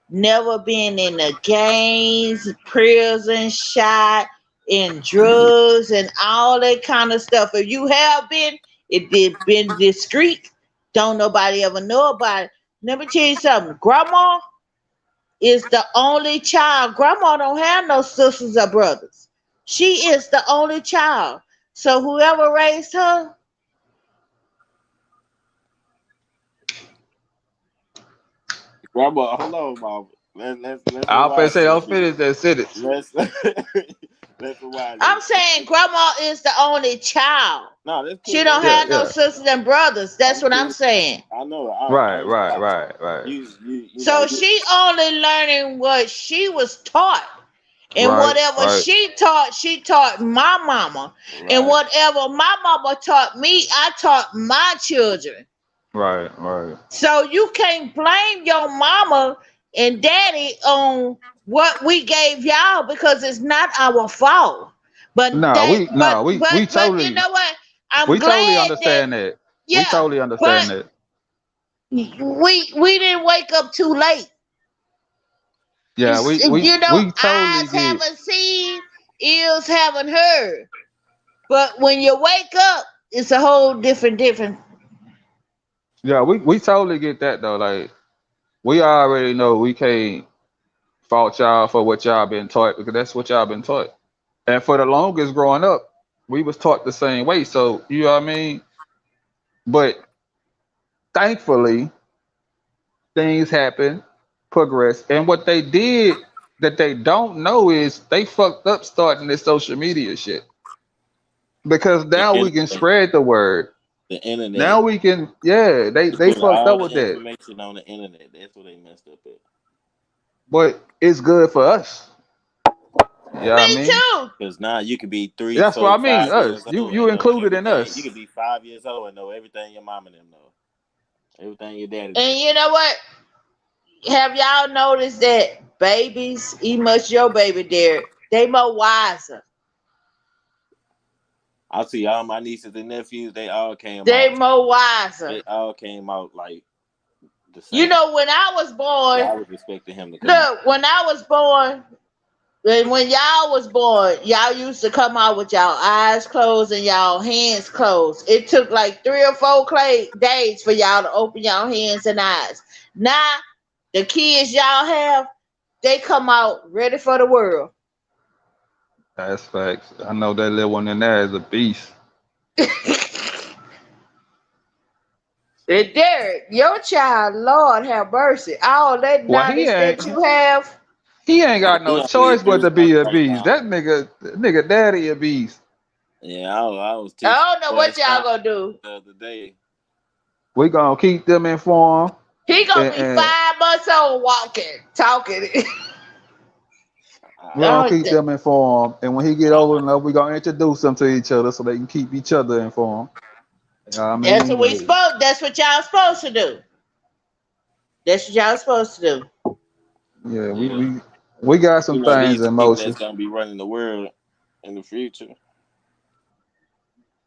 never been in the gangs, prison, shot, in drugs, and all that kind of stuff. If you have been, it did been discreet. Don't nobody ever know about it. Let me tell you something. Grandma is the only child. Grandma don't have no sisters or brothers. She is the only child. So whoever raised her, Grandma, hold on, Mama. Let's I'll rewind say a I'll little bit. finish that sentence. Let's let's rewind a I'm little saying bit. grandma is the only child. No, that's She cool. don't Yeah, have no yeah. sisters and brothers. That's I'm what I'm cool. saying. I know. Right, I right, got right, right. you know So you she only learning what she was taught. And Right, whatever right, she taught my mama. And right. whatever my mama taught me, I taught my children. right, right. So you can't blame your mama and daddy on what we gave y'all because it's not our fault. But No, that we no, we but you totally know what? I'm we totally glad that understand that. We yeah, totally but understand that. we didn't wake up too late. Yeah, You know, we totally eyes get. haven't seen, ears haven't heard. But when you wake up, it's a whole different. Yeah, we totally get that though. Like we already know we can't fault y'all for what y'all been taught because that's what y'all been taught. And for the longest growing up, we was taught the same way. So you know what I mean. But thankfully, things happen, progress, and what they did that they don't know is they fucked up starting this social media shit because The now we can internet, spread the word. the internet. Now we can, yeah, They they put fucked all up the with that, information on the internet. That's what they messed up at. but it's good for us. Yeah, I Me mean, too. Because now you could be three, that's what four, I mean. 5 years Us, you old you and know included in everything. You us. could be 5 years old and know everything your mom and them know. Everything your daddy know. And you know what? Have y'all noticed that babies, even much your baby there, they more wiser. I see all my nieces and nephews. They all came They out. more wiser. They all came out like the You same. know, when I was So born, I was expecting him to come out. look, when I was born, And when y'all was born, y'all used to come out with y'all eyes closed and y'all hands closed. It took like 3 or 4 days for y'all to open y'all hands and eyes. Now, the kids y'all have, they come out ready for the world. That's facts. I know that little one in there is a beast. And Derek, your child, Lord have mercy, all that Well, knowledge that you have. he ain't got He no on his choice but to third one be a right beast. now. That nigga daddy a beast. Yeah, I was teaching I don't know boy what y'all science gonna do. the other day. We gonna keep them informed He gonna be and 5 months old walking, talking. we gonna I, Oh, keep them informed. And when he get I, old enough, we gonna introduce them to each other so they can keep each other informed. You know what I that's mean? what we But spoke. That's what y'all supposed to do. That's what y'all supposed to do. yeah, yeah, we got some you know things these the in people that's motion. gonna be running the world in the future.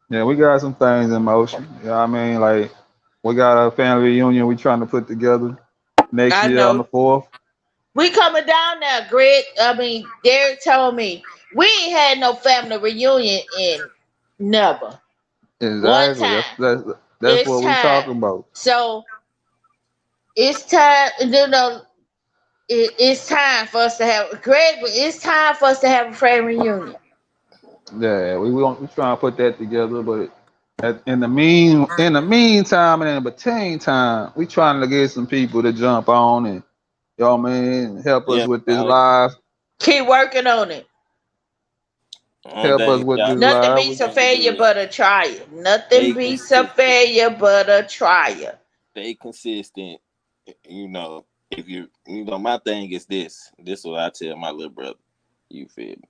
Yeah, we got some things in motion. You know what I mean? Like we got a family reunion we trying to put together next I year on the know. 4th. We coming down there, Greg. I mean, Derek told me we ain't had no family reunion in never. One Exactly. time. That's It's what we time. talking about. So it's time. It's time for us to have Greg. It's time for us to have a family reunion. Yeah, we trying to put that together, but in the meantime and in between time, we trying to get some people to jump on and you know what I mean, help us Yeah, with this I, live, Keep working on it. only help us thing with y'all this Nothing live. beats a gotta failure do is but a trial. Nothing stay beats a consistent. failure but a trial. Stay consistent. You know, if my thing is this. This is what I tell my little brother. You feel me?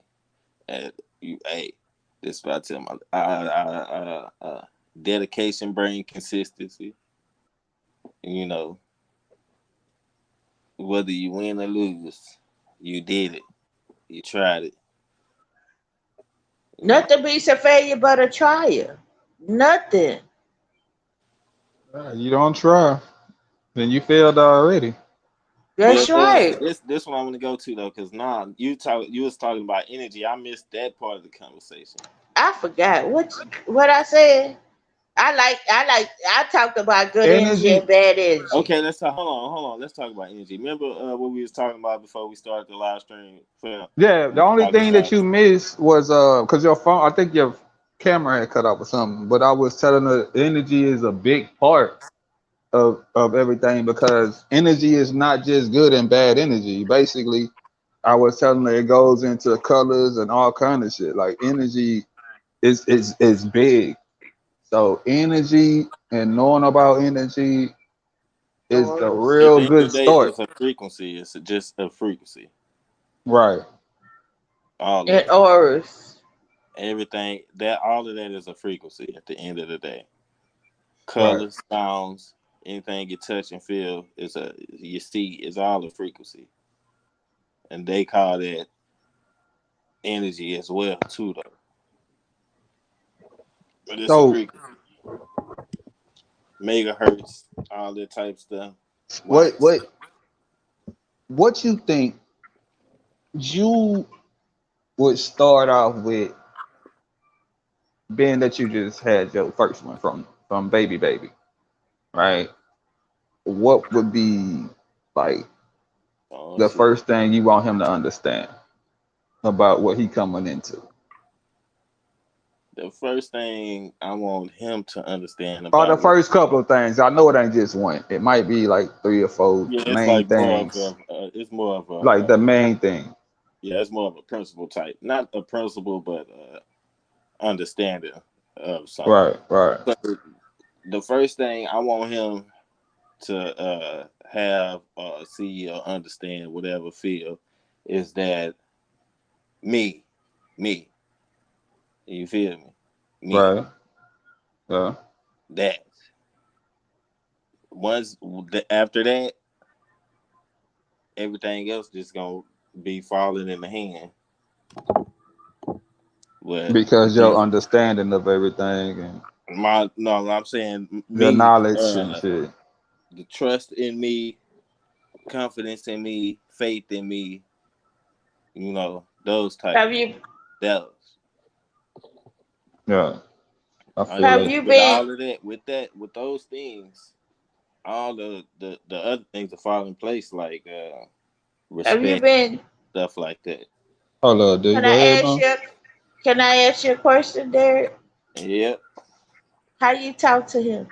Hey, this is what I tell my dedication, brain consistency. You know, whether you win or lose, you did it. You tried it. You know, Nothing beats a failure but a trial. Nothing. You don't try, then you failed already. That's but right. this one I want to go to though, because you was talking about energy. I missed that part of the conversation. I forgot what I said. I talked about good energy Energy, and bad energy. Okay, let's talk. Hold on. Let's talk about energy. Remember what we was talking about before we started the live stream? Film. yeah. We The was only talking thing that about you missed was because your phone, I think your camera had cut off or something. But I was telling her energy is a big part of everything because energy is not just good and bad energy. Basically, I was telling her it goes into colors and all kind of shit. Like energy is big. So energy and knowing about energy is the at real the end good of the day, start. it's a frequency. It's just a frequency. Right. All of And it, auras. all of that is a frequency. At the end of the day, Right. colors, sounds, anything you touch and feel you see is all a frequency, and they call that energy as well too, though. But it's a So frequency, megahertz, all that type stuff, what watts. what what you think you would start off with being that you just had your first one from baby, right? What would be like Oh the shit. first thing you want him to understand about what he coming into? The first thing I want him to understand Or the about what, first couple of things. I know it ain't just one. It might be like three or four yeah, it's main like more of things. a, it's more of Like the main thing. yeah, it's more of a principle type, not a principle, but understanding of something. Right, right, So the first thing I want him to have, see or understand, whatever feel, is that me, me, you feel me, me, right. Yeah. that after that, everything else just gonna be falling in the hand. But Because your the understanding of everything and my no, I'm saying your me, knowledge and shit. the trust in me, confidence in me, faith in me, Those type Have of you those. Yeah, I And feel have it. you with been all of that, with those things, all the other things that fall in place, like have you respect, been stuff like that. Hold up, dude. can Go ahead, I ask man. you can I ask you a question, Derek? Yep, How you talk to him?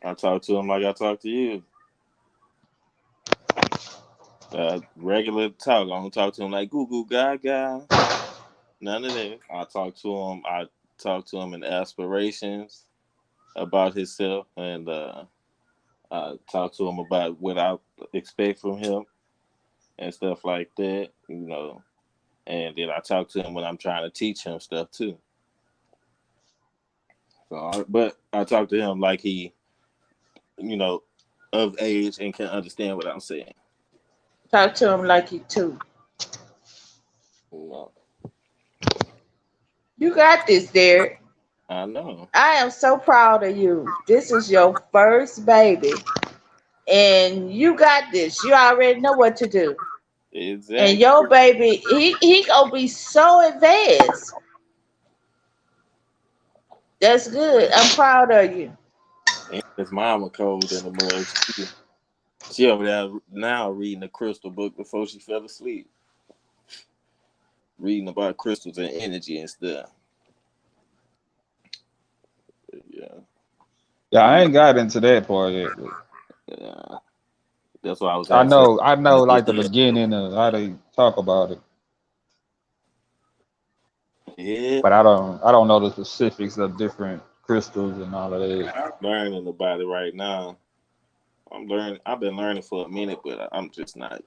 I talk to him like I talk to you. Regular talk. I don't talk to him like goo goo gaga. None of that. I talk to him. I talk to him in aspirations about himself, and I talk to him about what I expect from him and stuff like that. And then I talk to him when I'm trying to teach him stuff too. But I talk to him like he, you know, of age and can understand what I'm saying. Talk to him like you too. You know, You got this, Derek. I know I am so proud of you. This is your first baby. And you got this. You already know what to do. And exactly. your baby, he gonna be so advanced. That's good. I'm proud of you. And his mama cold in the mug. She over there now reading the crystal book before she fell asleep, reading about crystals and energy and stuff. Yeah, Yeah, I ain't got into that part yet. But yeah. That's why I was I asking. know, I know, like the Yeah, beginning of how they talk about it, yeah. but I don't know the specifics of different crystals and all of that. I'm learning about it right now. I'm learning. I've been learning for a minute, but I'm just not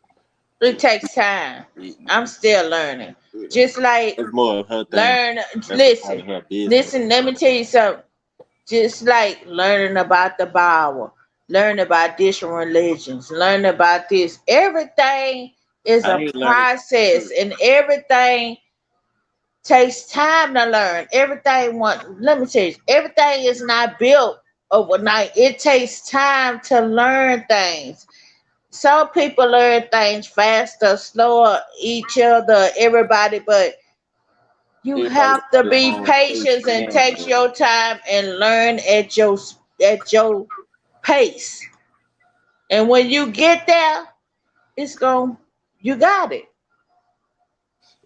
It just takes time. getting I'm still learning. it. Just like It's more of her thing. learn, That's a part listen, of her business. listen, let me tell you something. Just like learning about the Bible, learning about different religions, learning about this. Everything is I a ain't learning. process and everything takes time to learn. Let me tell you, everything is not built overnight. It takes time to learn things. Some people learn things faster, slower, each other, everybody, but you Everybody have got to their be own pace patient of and take learning. your time and learn at your pace. And when you get there, it's going you got it.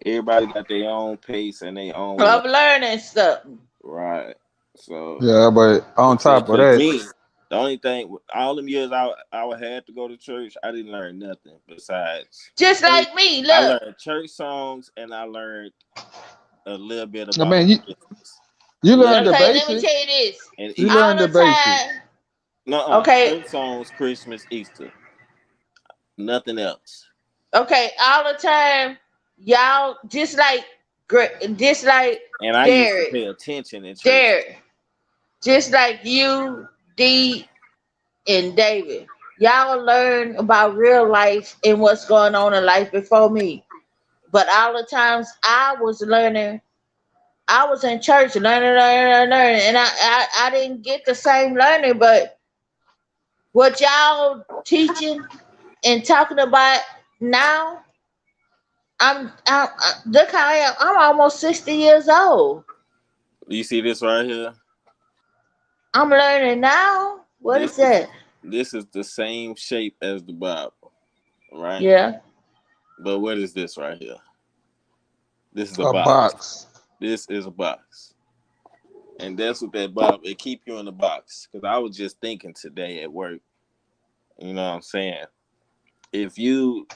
Everybody got their own pace and their own way. Of learning stuff. Right. So, Yeah, but on top of for that, me, the only thing, all them years I would have to go to church, I didn't learn nothing besides Just church. like me, I look. learned church songs and I learned a little bit I about mean, Christmas. you Little learn the bit. Okay, let me tell basics. you this. And You Easter. learn All the the basics. time, No, okay, church songs, Christmas, Easter. Nothing else. okay, all the time, y'all just like And I used to Derek, pay attention in church. Derek, just like you, D, and David. Y'all learn about real life and what's going on in life before me. But all the times I was in church learning, and I didn't get the same learning. But what y'all teaching and talking about now, look how I am. I'm almost 60 years old. You see this right here? I'm learning now. What This is is that? this is the same shape as the Bible, right? Yeah. But what is this right here? This is a A box. box. This is a box. And that's what that box, it keep you in the box. Because I was just thinking today at work, you know what I'm saying? If you,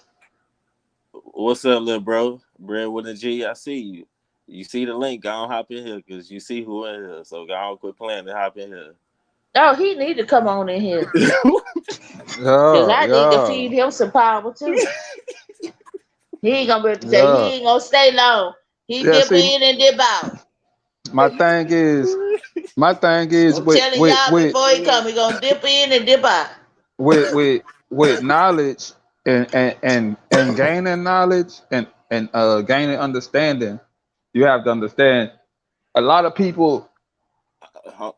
what's up, little bro? Bread with a G, I see you. You see the link, go on hop in here because you see who it is. So go on quit playing and hop in here. Oh, he need to come on in here because Yeah, I need to yeah, feed him some power too. He ain't gonna be able to say yeah, he ain't gonna stay long. He yeah. dip See, in and dip out. my thing is, my thing is I'm telling with y'all with before he come, he gonna dip in and dip out. with with with knowledge and gaining knowledge and gaining understanding. You have to understand. A lot of people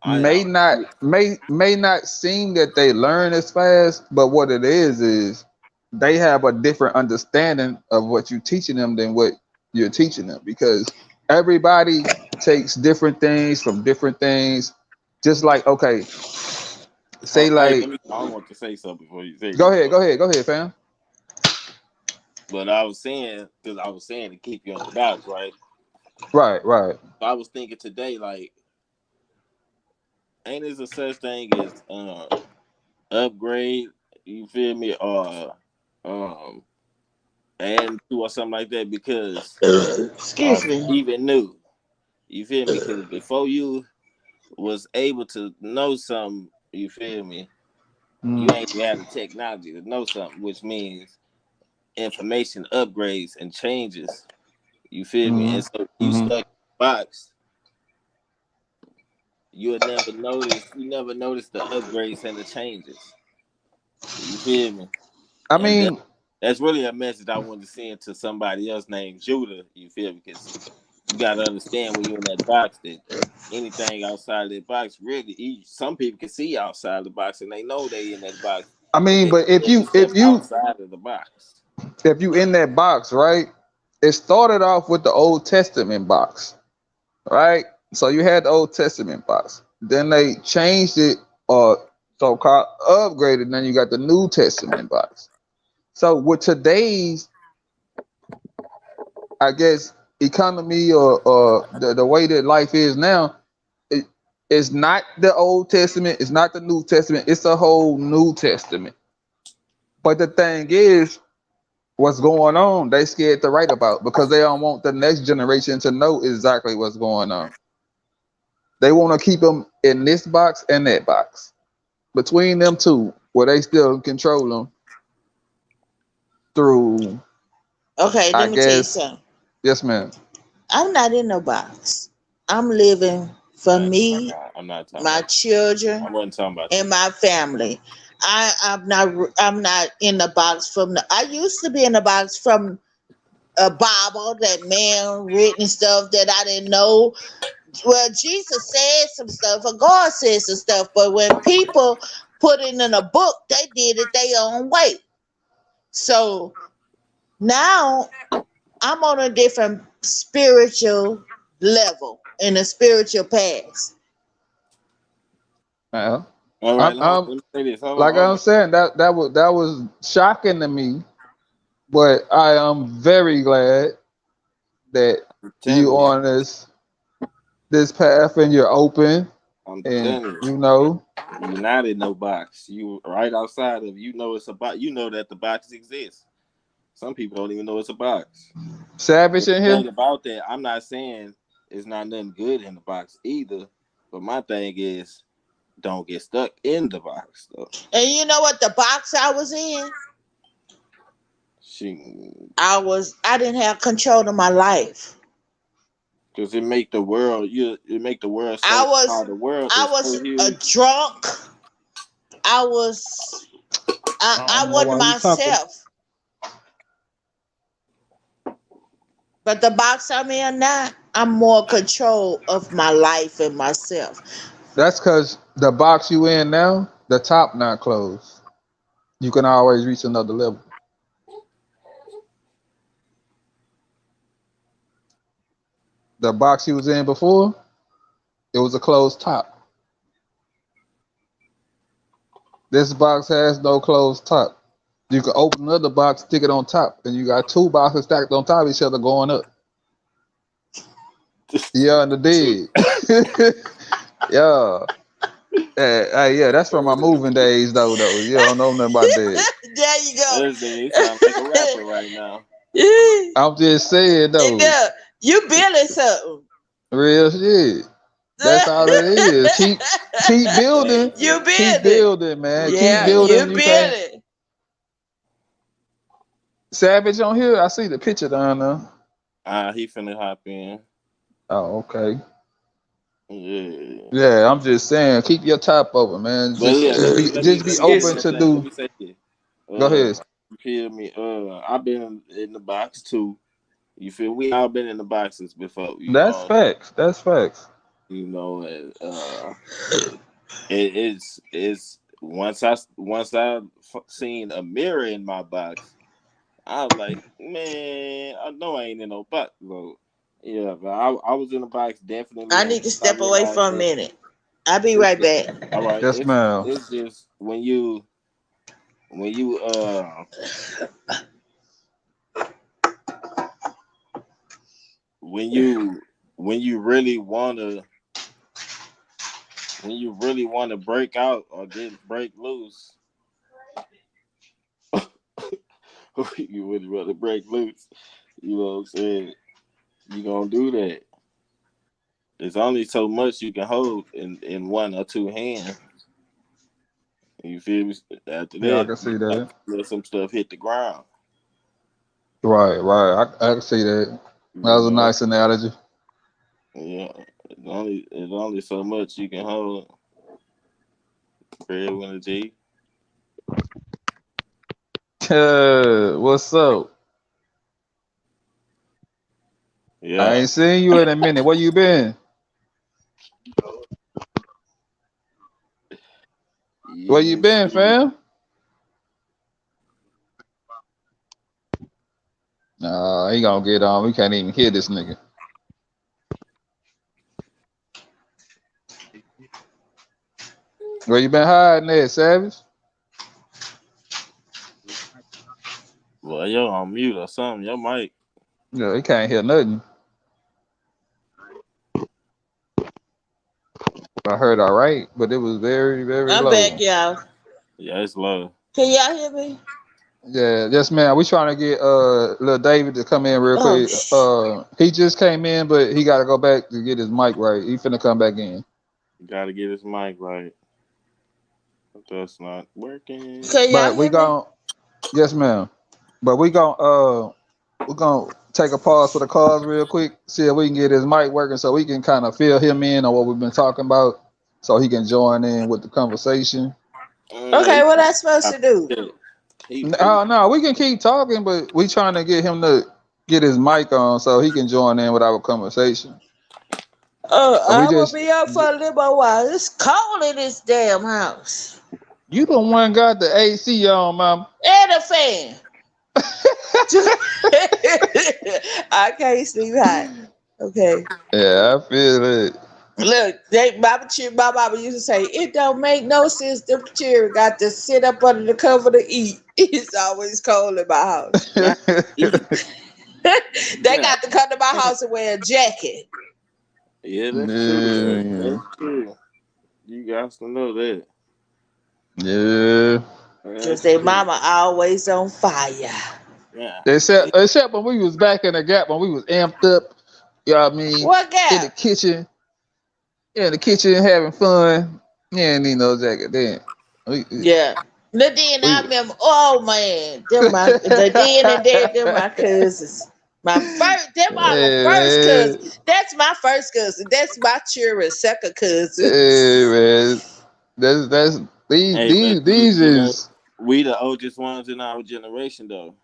I may not seem that they learn as fast, but what it is they have a different understanding of what you're teaching them than what you're teaching them, because everybody takes different things from different things. Just like, okay, say Hey, like, I want to say something before you say go this, ahead, go ahead, go ahead, fam. but I was saying, because I was saying to keep you on the box, right? Right, right. So I was thinking today, like, ain't there a such thing as upgrade? You feel me? Or um, and or something like that, because Excuse me. even new. You feel me? Because before you was able to know something, you feel me? You Mm, ain't had the technology to know something, which means information upgrades and changes. You feel me? And mm, so you mm. stuck in the box, you would never notice. You never notice the upgrades and the changes. You feel me? I And mean, that's really a message I wanted to send to somebody else named Judah. You feel me? Because you got to understand when you're in that box that anything outside of that box, really, some people can see outside the box and they know they in that box, I but mean, they but look at stuff outside of the box. if you in that box, right? It started off with the Old Testament box, right? So you had the Old Testament box. Then they changed it, or so-called upgraded. Then you got the New Testament box. So with today's, I guess, economy, or the way that life is now, it, it's not the Old Testament, it's not the New Testament, it's a whole New Testament. But the thing is, what's going on, they scared to write about, because they don't want the next generation to know exactly what's going on. They want to keep them in this box and that box, between them two, where they still control them through, Okay, I let me tell you guess. something. Yes, ma'am. I'm not in no box. I'm living for me, I'm not talking my about. children, I wasn't talking about and you. my family. I'm not in the box from the. I used to be in the box from a Bible that man written stuff that I didn't know. Well, Jesus said some stuff, or God said some stuff, but when people put it in a book, they did it their own way. So now I'm on a different spiritual level in a spiritual path. Uh, All right, I'm let me say this. like Hold I'm on. saying, that was shocking to me, but I am very glad that I'm you telling you. on this path, and you're open, I'm and telling you. you know, You're not in no box. You right outside of. You know it's a box. You know that the box exists. Some people don't even know it's a box. Savage But in the here. thing about that, I'm not saying it's not nothing good in the box either. But my thing is, don't get stuck in the box though. And you know what? The box I was in, She, I didn't have control of my life. because it make the world it make the world I so small. was The world I is so was a huge. drunk. I was I I don't know wasn't why we talking. myself. But the box I'm in now, I'm more control of my life and myself. That's because the box you in now, the top not closed. You can always reach another level. The box you was in before, it was a closed top. This box has no closed top. You can open another box, stick it on top, and you got two boxes stacked on top of each other going up. Yeah, and the dig. Yeah. Yeah, that's from my moving days though. You don't know nothing about that. There you go. Thursday, you sound like a rapper right now. I'm just saying It though, does. You building something. real shit. That's all it is. Keep Hey, building. You Keep building. building, man. Keep Yeah, hey, you building. You can't. building. Savage on here. I see the picture down there. he finna hop in. Oh, okay. Yeah. Yeah, I'm just saying, keep your top open, man. But yeah, Just be let me say open Excuse me. to one thing. Let do. me say this. Go ahead. You feel me? I've been in the box too. You feel we all been in the boxes before. That's facts. That's facts. And it's once I seen a mirror in my box, I was like, man, I know I ain't in no box though. Yeah, but I was in the box definitely. I need to I step away realized for a that minute. I'll be it's right back. all right. Yes, ma'am. It's just when you when you when you really wanna break out or break loose, you really want to break loose. You know what I'm saying? You gonna do that. There's only so much you can hold in one or two hands. You feel me? After Yeah, I that, can you see got that. to let some stuff hit the ground. Right, right. I can see that. That You was a know? nice analogy. Yeah. It's only so much you can hold. Fred with a G. What's up? I Yeah. ain't seen you in a minute. Where you been? Where you Yes. been, fam? Nah, he gonna get on. We can't even hear this nigga. Where you been hiding at, Savage? Well, you're on mute or something. Your mic. Yeah, he can't hear nothing. I heard all right, but it was very, very I'm back, low. y'all. Yeah, it's low. Can y'all hear me? Yeah, yes, man. We trying to get little David to come in real Oh, quick. He just came in, but he got to go back to get his mic right. He finna come back in. You gotta get his mic right. That's not working. can y'all But we hear me? gon' yes, ma'am. But we gonna take a pause for the calls real quick. See if we can get his mic working, so we can kind of fill him in on what we've been talking about, so he can join in with the conversation. No, Okay, what I supposed to do? he No, we can keep talking, but we trying to get him to get his mic on so he can join in with our conversation. Oh, We I will just be up for a little more while. It's cold in this damn house. you the one got the AC on, mom. And a fan. I can't sleep hot. Okay. Yeah, I feel it. Look, my mama used to say, it don't make no sense. Them children got to sit up under the cover to eat. It's always cold in my house. not eat. They Yeah, got to come to my house and wear a jacket. yeah, that's true. Yeah, That's true. You guys to know that. yeah. Because That's their true. mama always on fire. Yeah. Except when we was back in the gap when we was amped up, you know what I mean, What in the gap? kitchen, having fun. Yeah, ain't need no jacket then. We, Yeah. Nadine, I we remember, oh man, them my Nadine and Derek, them my cousins. Them are my hey first cousin. man, That's my first cousin. That's my children's second hey cousins. man. That's Hey, but these is we the oldest ones in our generation though,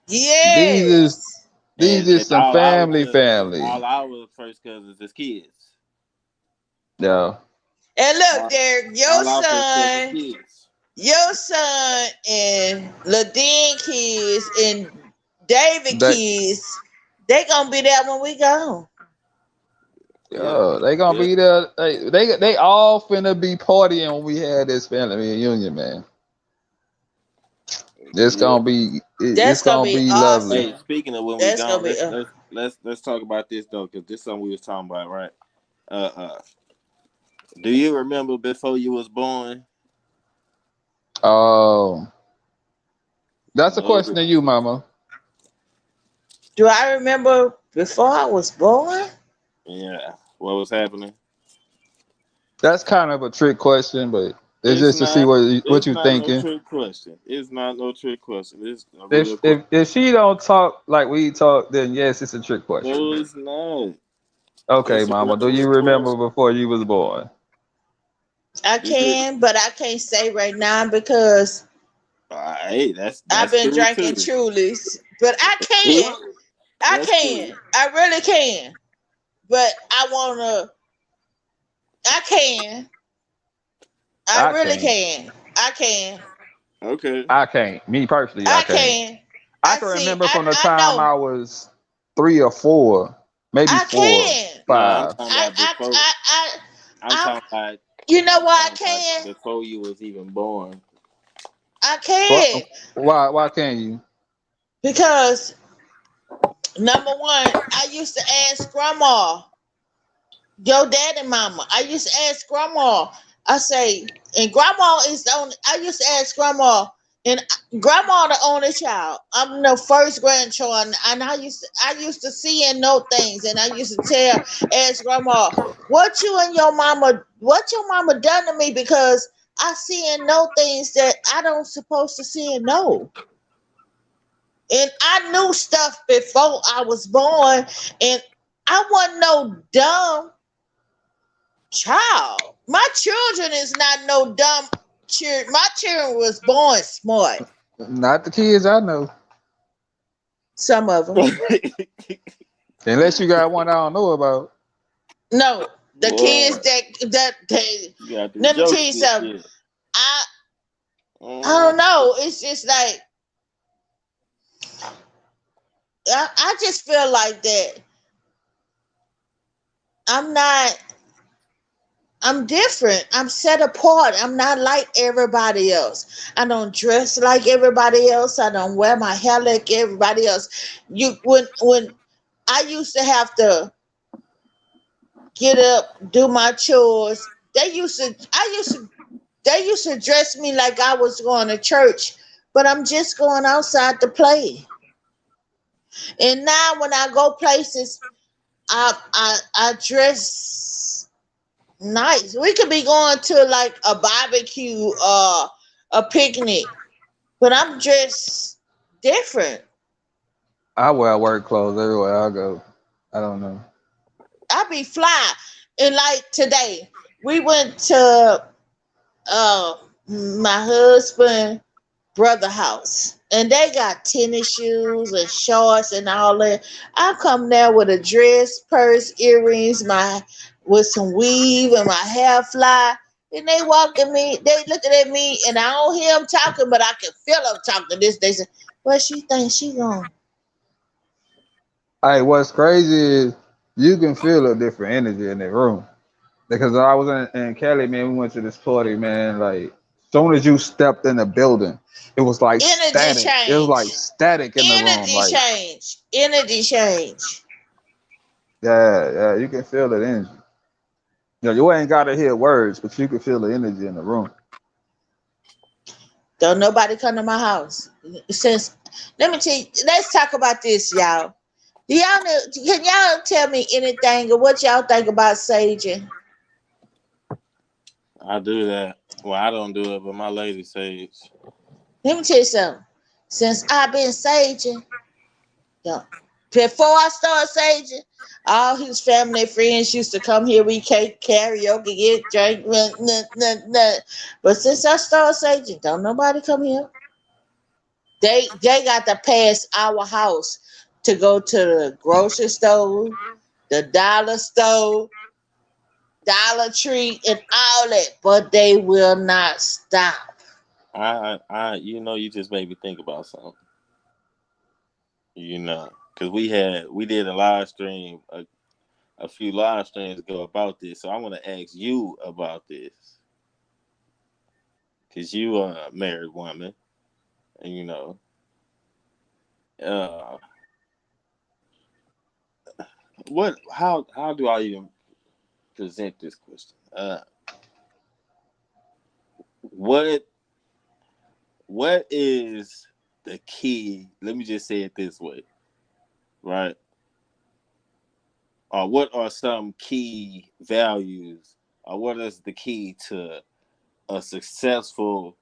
these is Yes. these and is some all our family cousins, family. all our first cousins is kids. Yeah. And look, All, Derek, all our first cousins kids. your son and Ladine kids and David They kids, they gonna be there when we gone. Yeah, yeah, they gonna yeah. be there. They all finna be partying when we had this family reunion, man. It's Yeah. gonna be it's That's gonna gonna be be lovely. Hey, awesome. speaking of when we That's gonna gone, be let's talk about this though, because this is something we was talking about, right? Uh, uh, do you remember before you was born? Um, that's a What question was, to you, Mama. Do I remember before I was born? yeah, what was happening? That's kind of a trick question, but it's It's just to see not. what It's you not no thinking. trick question. It's not no trick question. It's a real question. If she don't talk like we talk, then yes, it's a trick question. No, it's not. Okay, It's a Mama, do real you remember question. before you was born? I It's a, can, but I can't say right now because hey, I've that's been cool drinking too. Trulies. But I Cool. can. I That's cool. can. I really can. But I wanna I can. I I really can't. can. I can. Okay. I can't. Me personally, I I can't. can. I I can see. remember from the I time know. I was 3 or 4, maybe I four, can. No, I'm five. talking I about I before. I I. I'm I talking about. you know I'm why I talking about can? before you was even born. I What? can Why can't you? because number one, I used to ask grandma, your daddy mama. I used to ask grandma. I say, and grandma is the only. I used to ask grandma, and grandma the only child. I'm the first grandchild, and I used to see and know things, and I used to ask grandma, what your mama done to me because I see and know things that I don't supposed to see and know. And I knew stuff before I was born, and I wasn't no dumb child. My children is not no dumb children. My children was born smart. Not the kids I know. Some of them. Unless you got one I don't know about. No, the kids Boy, that they. you got them Let me tell jokes you this something. year. I I Mm, don't know. It's just like I just feel like that. I'm not. I'm different. I'm set apart. I'm not like everybody else. I don't dress like everybody else. I don't wear my hair like everybody else. When I used to have to get up, do my chores. They used to dress me like I was going to church, but I'm just going outside to play. And now when I go places, I dress nice. We could be going to like a barbecue or a picnic, but I'm dressed different. I wear work clothes everywhere I go. I don't know. I be fly. And like today, we went to uh my husband brother house and they got tennis shoes and shorts and all that. I come there with a dress, purse, earrings, my with some weave and my hair fly. And they walking me, they looking at me, and I don't hear them talking, but I can feel them talking. This they say, "What she thinks she going?" Hey, what's crazy is you can feel a different energy in the room. Because I was in Cali, man, we went to this party, man. Like, soon as you stepped in the building, it was like Energy static. It was like change. static in the room. Energy Like, change. Energy change. yeah, you can feel the energy. You ain't gotta hear words, but you can feel the energy in the room. Don't nobody come to my house. Since let me tell you, let's talk about this, y'all. Do y'all know, can y'all tell me anything or what y'all think about saging? I do that. Well, I don't do it, but my lady says. Let me tell you something. Since I've been saging, yeah, before I started saging, all his family and friends used to come here. We karaoke, get drink, but since I started saging, don't nobody come here. They got to pass our house to go to the grocery store, the dollar store, Dollar Tree, and all that, but they will not stop. You just made me think about something. Because we did a live stream a few live streams ago about this, so I want to ask you about this because you are a married woman, and uh, how do I even present this question? What what is the key? Let me just say it this way, right? Or what are some key values, or what is the key to a successful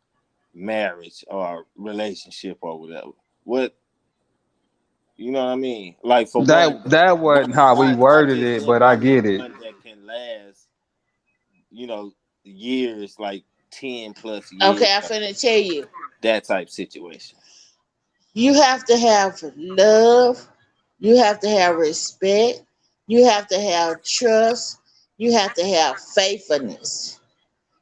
marriage or relationship or whatever? What you know what I mean? Like for one, That wasn't how we not worded just it, one, but but I I mean get it. one that can last, you know, years, like 10 plus years, Okay, I'm finna tell you. that type situation. You have to have love. You have to have respect. You have to have trust. You have to have faithfulness.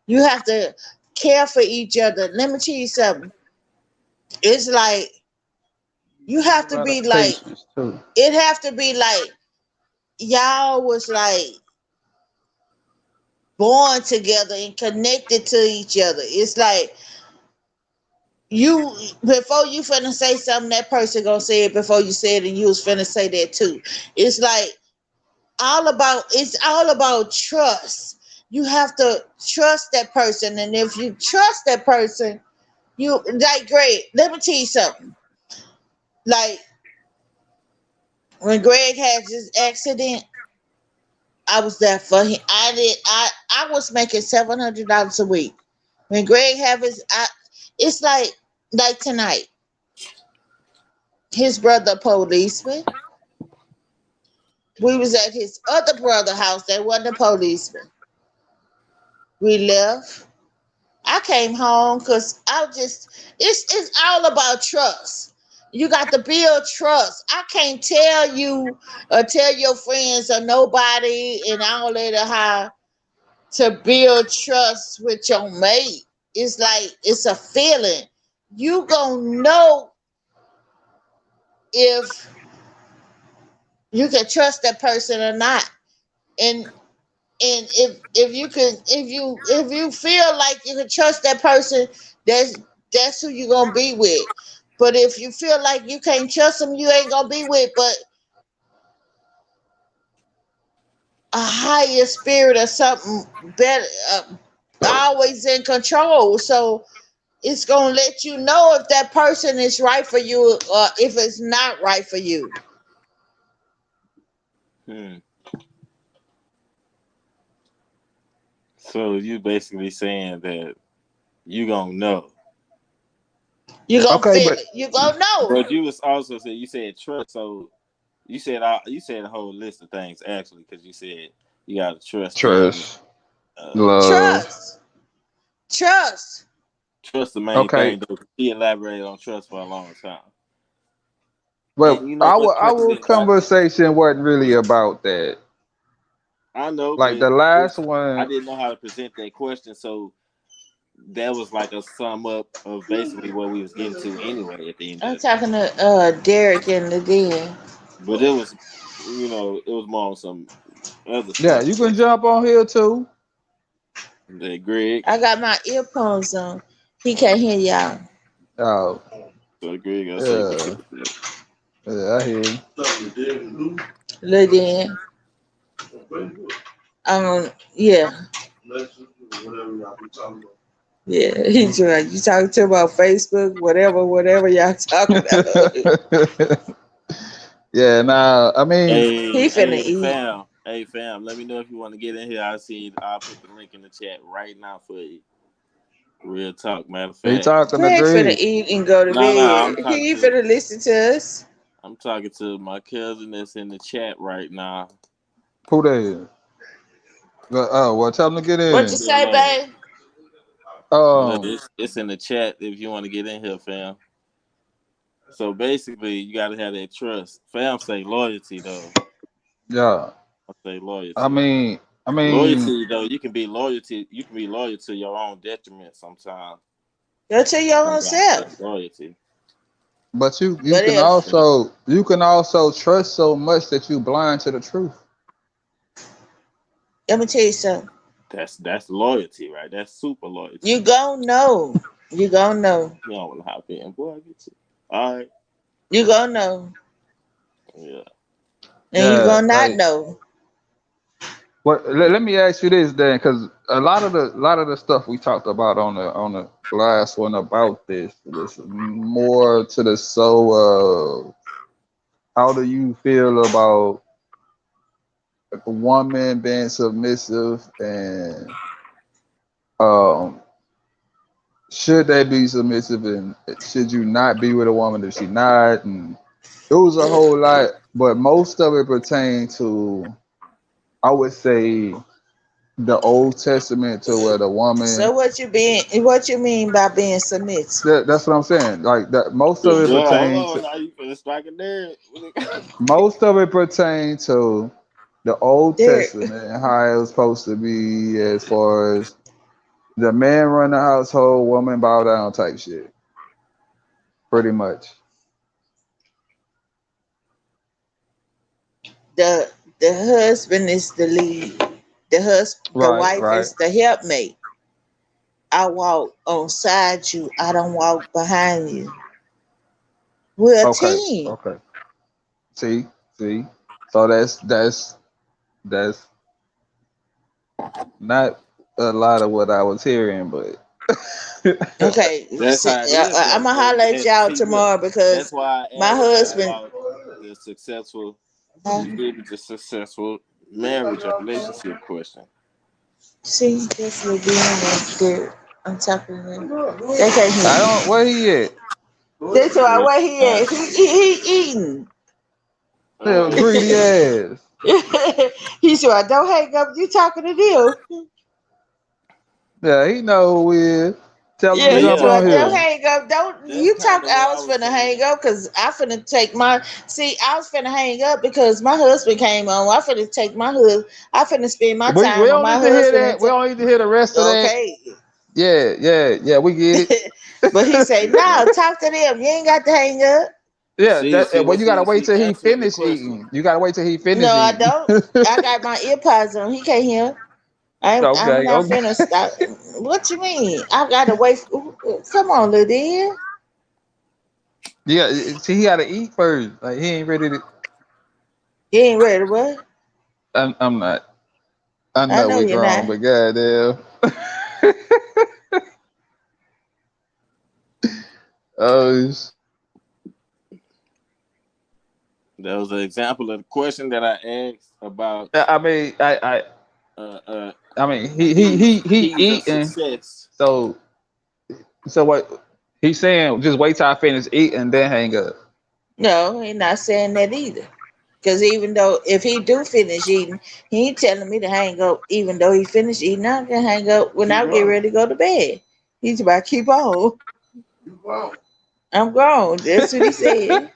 You have to care for each other. Let me tell you something. It's like You It have takes a to lot be of like, patience too. it have to be like y'all was like born together and connected to each other. It's like you before you finna say something, that person gonna say it before you say it, and you was finna say that too. It's like it's all about trust. You have to trust that person, and if you trust that person, you like great. Let me tell you something. Like when Greg had his accident, I was there for him. I was making $700 a week. When Greg have it's like tonight. His brother policeman. We was at his other brother house. That wasn't a policeman. We left. I came home because I just it's all about trust. You got to build trust. I can't tell you or tell your friends or nobody and all that how to build trust with your mate. It's like it's a feeling. You gonna know if you can trust that person or not. And if you feel like you can trust that person, that's who you gonna be with. But if you feel like you can't trust them, you ain't gonna be with but a higher spirit or something better, always in control. So it's gonna let you know if that person is right for you or if it's not right for you. Hmm. So you basically saying that you gonna know, You gonna Okay, feel but it. You gonna know. but you was also said you said trust. So you said a whole list of things actually because you said you gotta trust them. trust, Uh, love. Trust. Trust. Trust the main Okay, thing though. He elaborated on trust for a long time. but And you know what's our crazy about it? conversation wasn't really about that. I know, Like but the last I one, didn't know how to present that question, so that was like a sum up of basically what we was getting to anyway at the end of I'm the day. talking to Derek and the den. But it was, it was more on some other yeah, stuff you can jump on here too. that Greg. I got my earphones on. He can't hear y'all. Oh, So Greg gonna say what yeah, you said. yeah, I hear you. Look then. Yeah. Yeah. He's like, you talking to about Facebook, whatever y'all talking about. Yeah, nah, I mean, He finna eat. Hey fam. Let me know if you want to get in here. I'll put the link in the chat right now for you. Real talk, matter of he fact. talking to Greg finna Greg. eat and go to No, bed. He ain't finna listen to us. I'm talking to my cousin that's in the chat right now. Who that is? Oh, well, tell him to get What you in. say, Look, babe? Um, it's in the chat if you want to get in here, fam. So basically, you got to have that trust. Fam say loyalty though. yeah. I say I loyalty. mean, I mean, Loyalty though, you can be loyalty. You can be loyal to your own detriment sometimes. Go to your own Sometimes self. that's loyalty. but you But can if also trust so much that you blind to the truth. let me tell you something, That's loyalty, right? That's super loyalty. you gon' know. You gon' know. You don't want to hop in, boy. I get you. All right. You gon' know. Yeah. And you Yeah, gonna not like know. what? Let me ask you this then, because a lot of the stuff we talked about on the last one about this was more to the soul of how do you feel about a woman being submissive and um should they be submissive and should you not be with a woman if she not, and it was a whole lot, but most of it pertained to, I would say, the Old Testament, to where the So woman, what you mean by being submissive? that's what I'm saying, like that most of it Yeah, hold pertained on. to Now you finna strike a nerve. most of it pertained to the Old Derek. Testament and how it was supposed to be, as far as the man run the household, woman bow down type shit, pretty much. the husband is the lead. The Right, wife right. is the helpmate. I walk on side you. I don't walk behind you. We're a Okay, team. okay. See, see. So that's not a lot of what I was hearing, but Okay, That's how it is, I'm though. gonna holler at And y'all see, look, tomorrow that's because why I my asked you husband. about the successful, Huh? you feel me, the successful marriage or relationship question. See, that's what being right there. I'm talking to them. They can't I hear don't. Where he at? me. That's why Yeah. where he at? He eating. Little Uh, greedy ass. He said, "Don't hang up. You talking to them?" Yeah, he know who he is. Tell him to Yeah, but he jump yeah, said, on "Don't here. hang up. Don't that's you talk." kind of what I I was was finna hang saying. up because I finna take my. See, I was finna hang up because my husband came on. I finna take my husband. I finna spend my We time with don't my need to hear husband that. We don't need to hear the rest of that. okay. Yeah, yeah, yeah. We get But he say, "No, it. talk to them. You ain't got to hang up." Yeah, See, well, well, you gotta see, wait see, till he answering the finish question. eating. You gotta wait till he No, finish I eating. don't. I got my earpods on. He can't hear. I'm Okay, not okay. finna stop. What you mean? I gotta wait. Come on, little dear. Yeah, see, he gotta eat first. Like he ain't ready to. You ain't ready, what? I'm not. I I know know we you're grown, not. but goddamn. Oh, That was an example of the question that I asked about I mean, uh, uh, I mean, he keys of eating. success. So, so what? He's saying just wait till I finish eating, then hang up. No, he not saying that either. Because even though if he do finish eating, he ain't telling me to hang up. Even though he finished eating, I'm gonna hang up when I get ready to go to bed. He's about keep on. I'm grown. That's what he said.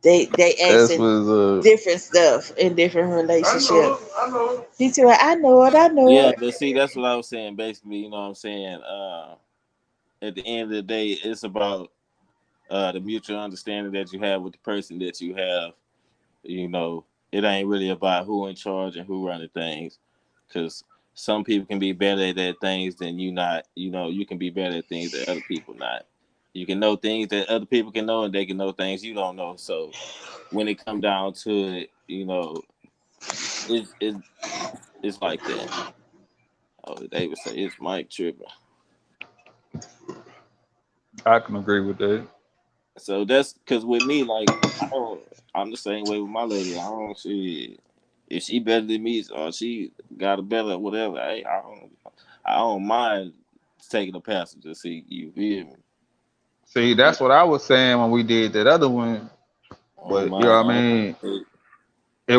They That's asking was different stuff in different relationships. He said, I know it, I know Yeah, it. but see, that's what I was saying. Basically, you know what I'm saying. At the end of the day, it's about the mutual understanding that you have with the person that you have. You know, it ain't really about who in charge and who running things, because some people can be better at that things than you not. You know, you can be better at things that other people not. You can know things that other people can know, and they can know things you don't know. So when it come down to it, you know, it's it's like that. Oh, they would say it's Mike tripping. I can agree with that. So that's because with me, like I don't. I'm the same way with my lady. I don't see if she better than me or she got a better whatever. I don't mind taking a passenger seat. You feel me? See, that's what I was saying when we did that other one. I don't But you know mind. what I mean? It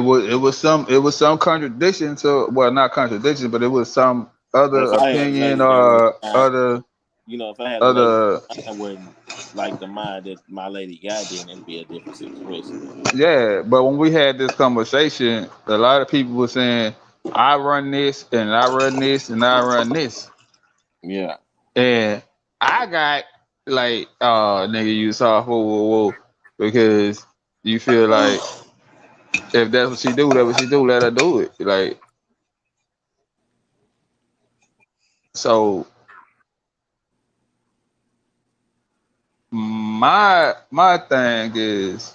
was some contradiction to, well, not contradiction, but it was some But other if I had a opinion lady that wouldn't or mind, other you know, if I had a lady other that wouldn't like the mind that my lady got, then it'd be a different situation. yeah. But when we had this conversation, a lot of people were saying, I run this and I run this and I run this. Yeah. And I got like, oh nigga, you soft, whoa, whoa, whoa. Because you feel like if that's what she do, that's what she do, let her do it. Like, so my thing is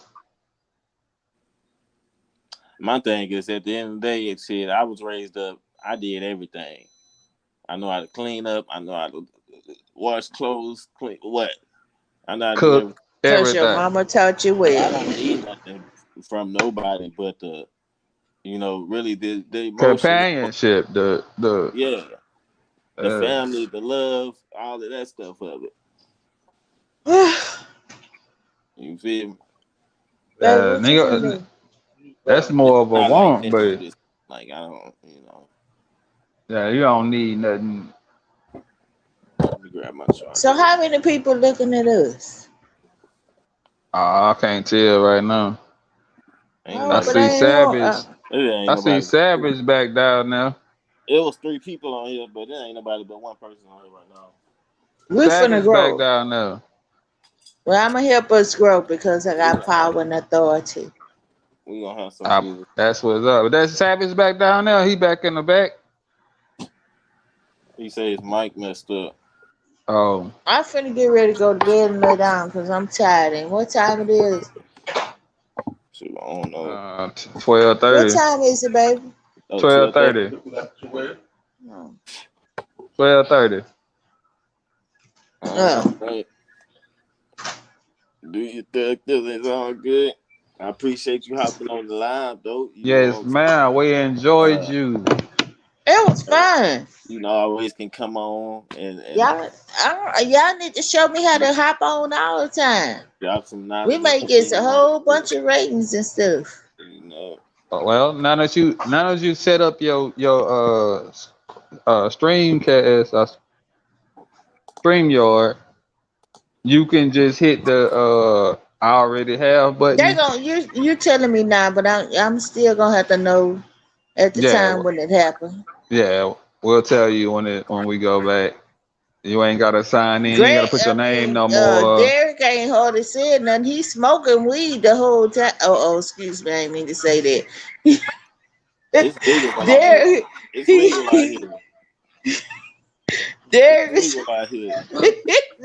My thing is at the end of the day, it's shit. I was raised up. I did everything. I know how to clean up. I know how to wash clothes. Clean what? I know how to do cook everything. Because your everything. mama taught you So I well. don't need nothing from nobody but the, you know, really the emotion. Companionship, the Yeah, the uh, family, the love, all of that stuff of it. You feel me? Baby, what you finna nigga, do? that's It's more of a not like want, that. I'm but just like I don't, you know. yeah, you don't need nothing. Let me grab my charger. So how many people looking at us? I can't tell right now. Ain't Oh, I nobody but see but I ain't want. Savage. it ain't I see nobody. Savage back down now. It was three people on here, but there ain't nobody but one person on here right now. We finna Savage back grow. down now. Well, I'm gonna help us grow because I got power and authority. We gonna have some good. That's what's up. That's Savage back down there. He back in the back. He say his mic messed up. Oh, I'm finna get ready to go to bed and lay down because I'm tired. And what time it is? Shoot, I don't know. What 12:30. time is it, baby? Oh, 12:30. 12:30. Oh. 12:30. All Oh. right. Do you think this is all good? I appreciate you hopping on the line, though. You Yes, know, man. We enjoyed uh, you. It was fun. you know, I always can come on and Y'all need to show me how to hop on all the time. drop some We knowledge. may get a whole bunch of ratings and stuff. You know, Well, now that you set up your streamcast StreamYard, you can just hit the I already have They button. gon' you telling me now, but I'm still gonna have to know at the Yeah, time when it happened. yeah. We'll tell you when we go back. You ain't gotta sign in. You ain't Greg, gotta put your I name mean, no more. Derek ain't hardly said nothing. He's smoking weed the whole time. Excuse me, I didn't mean to say that. it's legal out here. Derek, It's legal out here. It's Derek is legal out here.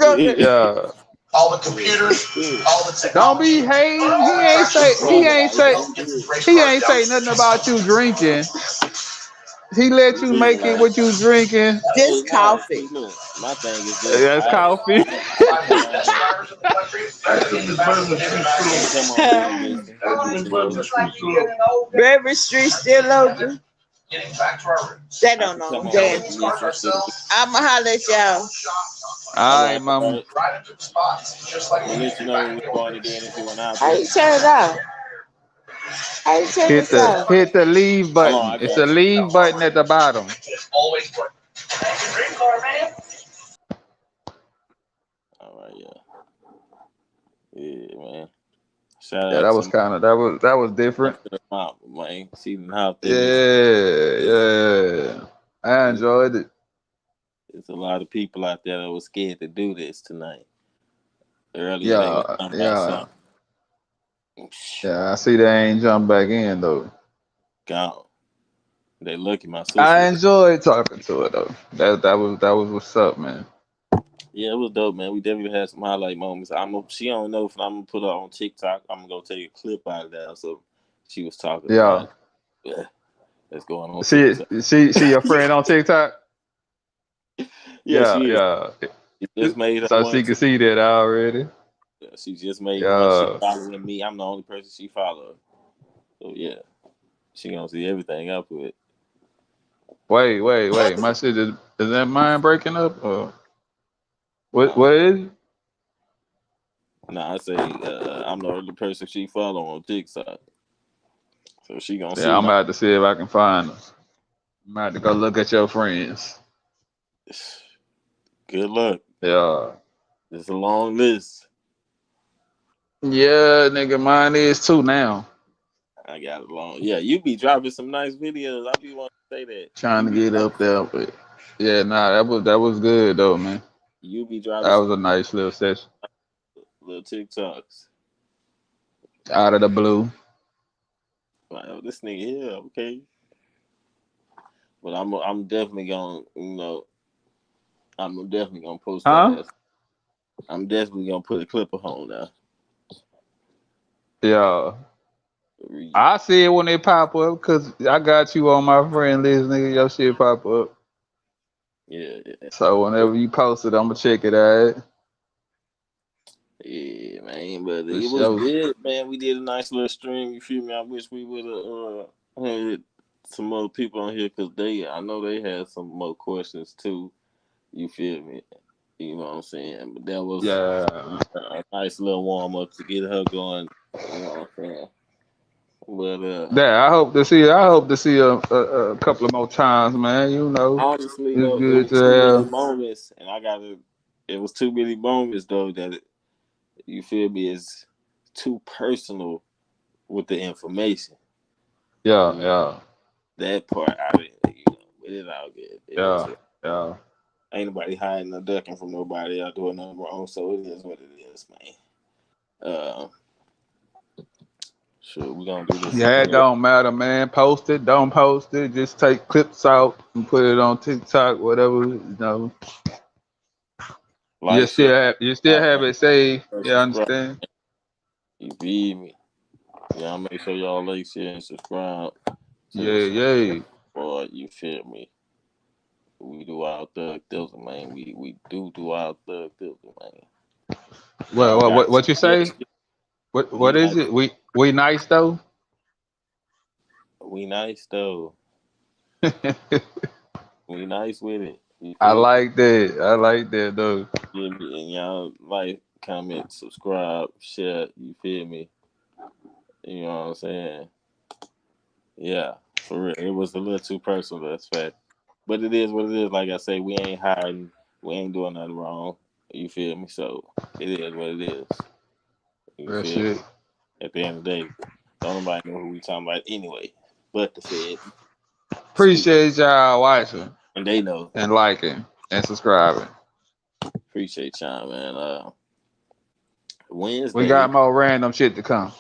smoking. Yeah. All the computers, Good. all the Don't be technology, hating. He all the ain't tractor say. He trolls, ain't It's say. all legal get out these here. race He cars ain't down say to nothing just about you drinking. He let It's you make legal it out here. what you drinking. Hey, Just nah, coffee. see, look, my thing is this. That's coffee. I can come on here. drivers in the country. That's in the back of the I can come on here and listen. You know, Just like you getting old, Bourbon Street still open. getting back to our roots. They I don't can know. come I'm on here damn. and These cars listen to. ourselves. I'ma holler at y'all. All All right, right, all mama. right. Right up to the spots, just like We'll we used let you to know back when in we're the old going days. again if you want to hop How in. you turn it off? How you turn Hit this the off? hit the leave Hold on, button. I It's a got you. leave button at the bottom. It's always worked. That's your dream car, man. All right, yeah, man. Shout Yeah, out that to was kind of that was different. the mom, man. She done hopped in this. Yeah, yeah. I It's enjoyed it. a lot of people out there that was scared to do this tonight. Earlier, they was Yeah, talking about yeah, something. yeah. I see they ain't jumped back in though. Gone. They lucky my sister I was. enjoyed talking to her though. That was what's up, man. Yeah, it was dope, man. We definitely had some highlight moments. She don't know if I'm gonna put her on TikTok. I'm gonna go take a clip out of that. So she was talking Yeah. about that's going on See, TikTok. see your friend on TikTok. Yeah, Yeah, she is. yeah. She just made her So one she can too. see that already. Yeah, she just made one. She Yeah. following me. I'm the only person she follows. So yeah, she gonna see everything I put. Wait. My shit is that mine breaking up? Or what? Nah, What is it? nah. I say I'm the only person she follow on TikTok. So she gonna Yeah, see I'm my. about to see if I can find them. I'm about to go look at your friends. Good luck. Yeah. It's a long list. Yeah, nigga, mine is too now. I got it long. Yeah, you be dropping some nice videos. I be wanting to say that. Trying You to be get up there, but yeah, nah, that was good though, man. you be dropping That some was a nice little session. little TikToks. Out of the blue. Like, oh, this nigga here, okay. But I'm definitely gonna I'm definitely gonna post that Huh? ass. I'm definitely gonna put a clip of home now. Yeah. I see it when they pop up because I got you on my friend list, nigga. Your shit pop up. Yeah, yeah, So whenever you post it, I'ma check it out. yeah, man. But For it was sure. good, man. We did a nice little stream. You feel me? I wish we would have had some other people on here because I know they had some more questions too. You feel me? You know what I'm saying? But that was Yeah. a nice little warm up to get her going. You know what I'm saying? But Yeah, I hope to see a couple of more times, man. You know, honestly it's though, it good was to too many have. moments, and it was too many moments though that you feel me is too personal with the information. Yeah, You yeah, that part I didn't, but it's all good. It is. yeah, yeah. Ain't nobody hiding or ducking from nobody or doing nothing wrong, so it is what it is, man. Uh, sure, we're gonna do this Yeah, it again. don't matter, man. Post it, don't post it. Just take clips out and put it on TikTok, whatever. You know, Like, share, you still have it saved. Yeah, I subscribe. understand. You feed me? Y'all make sure y'all like, share, and subscribe to the Yeah, show. yeah. Boy, you feel me? We do our thug thizzle, man. We do our thug thizzle, man. Well, Y'all got what you say? we What is nice. it? We nice though. We nice though. We nice with it. You I feel me? like that. I like that though. Feel me? And y'all like, comment, subscribe, share. You feel me? You know what I'm saying? Yeah, for real. It was a little too personal. That's fact. But it is what it is. Like I say, we ain't hiding. We ain't doing nothing wrong. You feel me? So it is what it is. You Real feel me? shit. At the end of the day, don't nobody know who we talking about anyway. But the Fed, stupid, Appreciate y'all watching and they know. and liking and subscribing. Appreciate y'all, man. We Wednesday, got more random shit to come.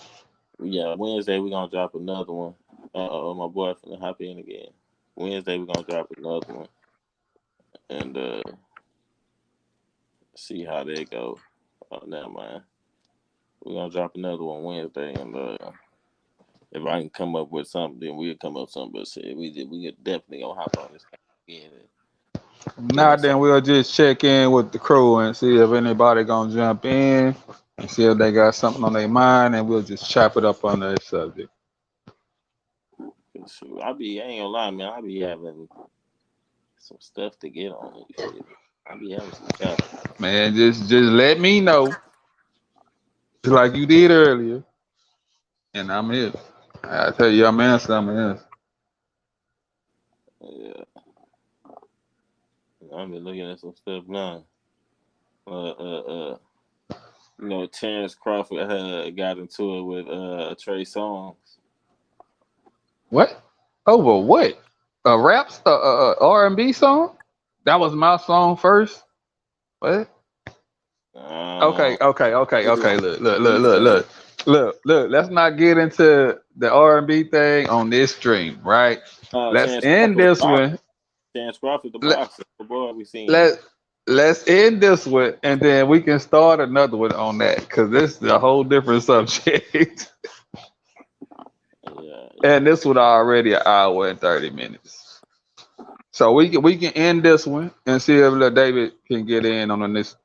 yeah, Wednesday we're gonna drop another one. My boy finna hop in again. Wednesday we're gonna drop another one and see how they go. Oh, never mind. We're gonna drop another one Wednesday, and if I can come up with something, then we'll come up with something. But shit, we definitely gonna hop on this again. You Now know, then, we'll just check in with the crew and see if anybody gonna jump in and see if they got something on their mind, and we'll just chop it up on that subject. shoot, I ain't gonna lie, man. I be having some stuff to get on. You feel me? I be having some stuff. Man, just let me know, just like you did earlier, and I'm here. I tell you, I'm answering. I'm answering. Yeah, I've been looking at some stuff now. Uh, uh, uh. Terrence Crawford got into it with Trey Songz. What? Over what? A rap, R&B song? That was my song first. What? Uh, Okay. Look. Let's not get into the R&B thing on this stream, right? Let's Terrence end Crawford, the this boxer. one. Terrence Crawford, the Let boxer. The boy we seen. let let's end this one, and then we can start another one on that because this is a whole different subject. Yeah, And this one already an hour and 30 minutes. So we can end this one and see if David can get in on this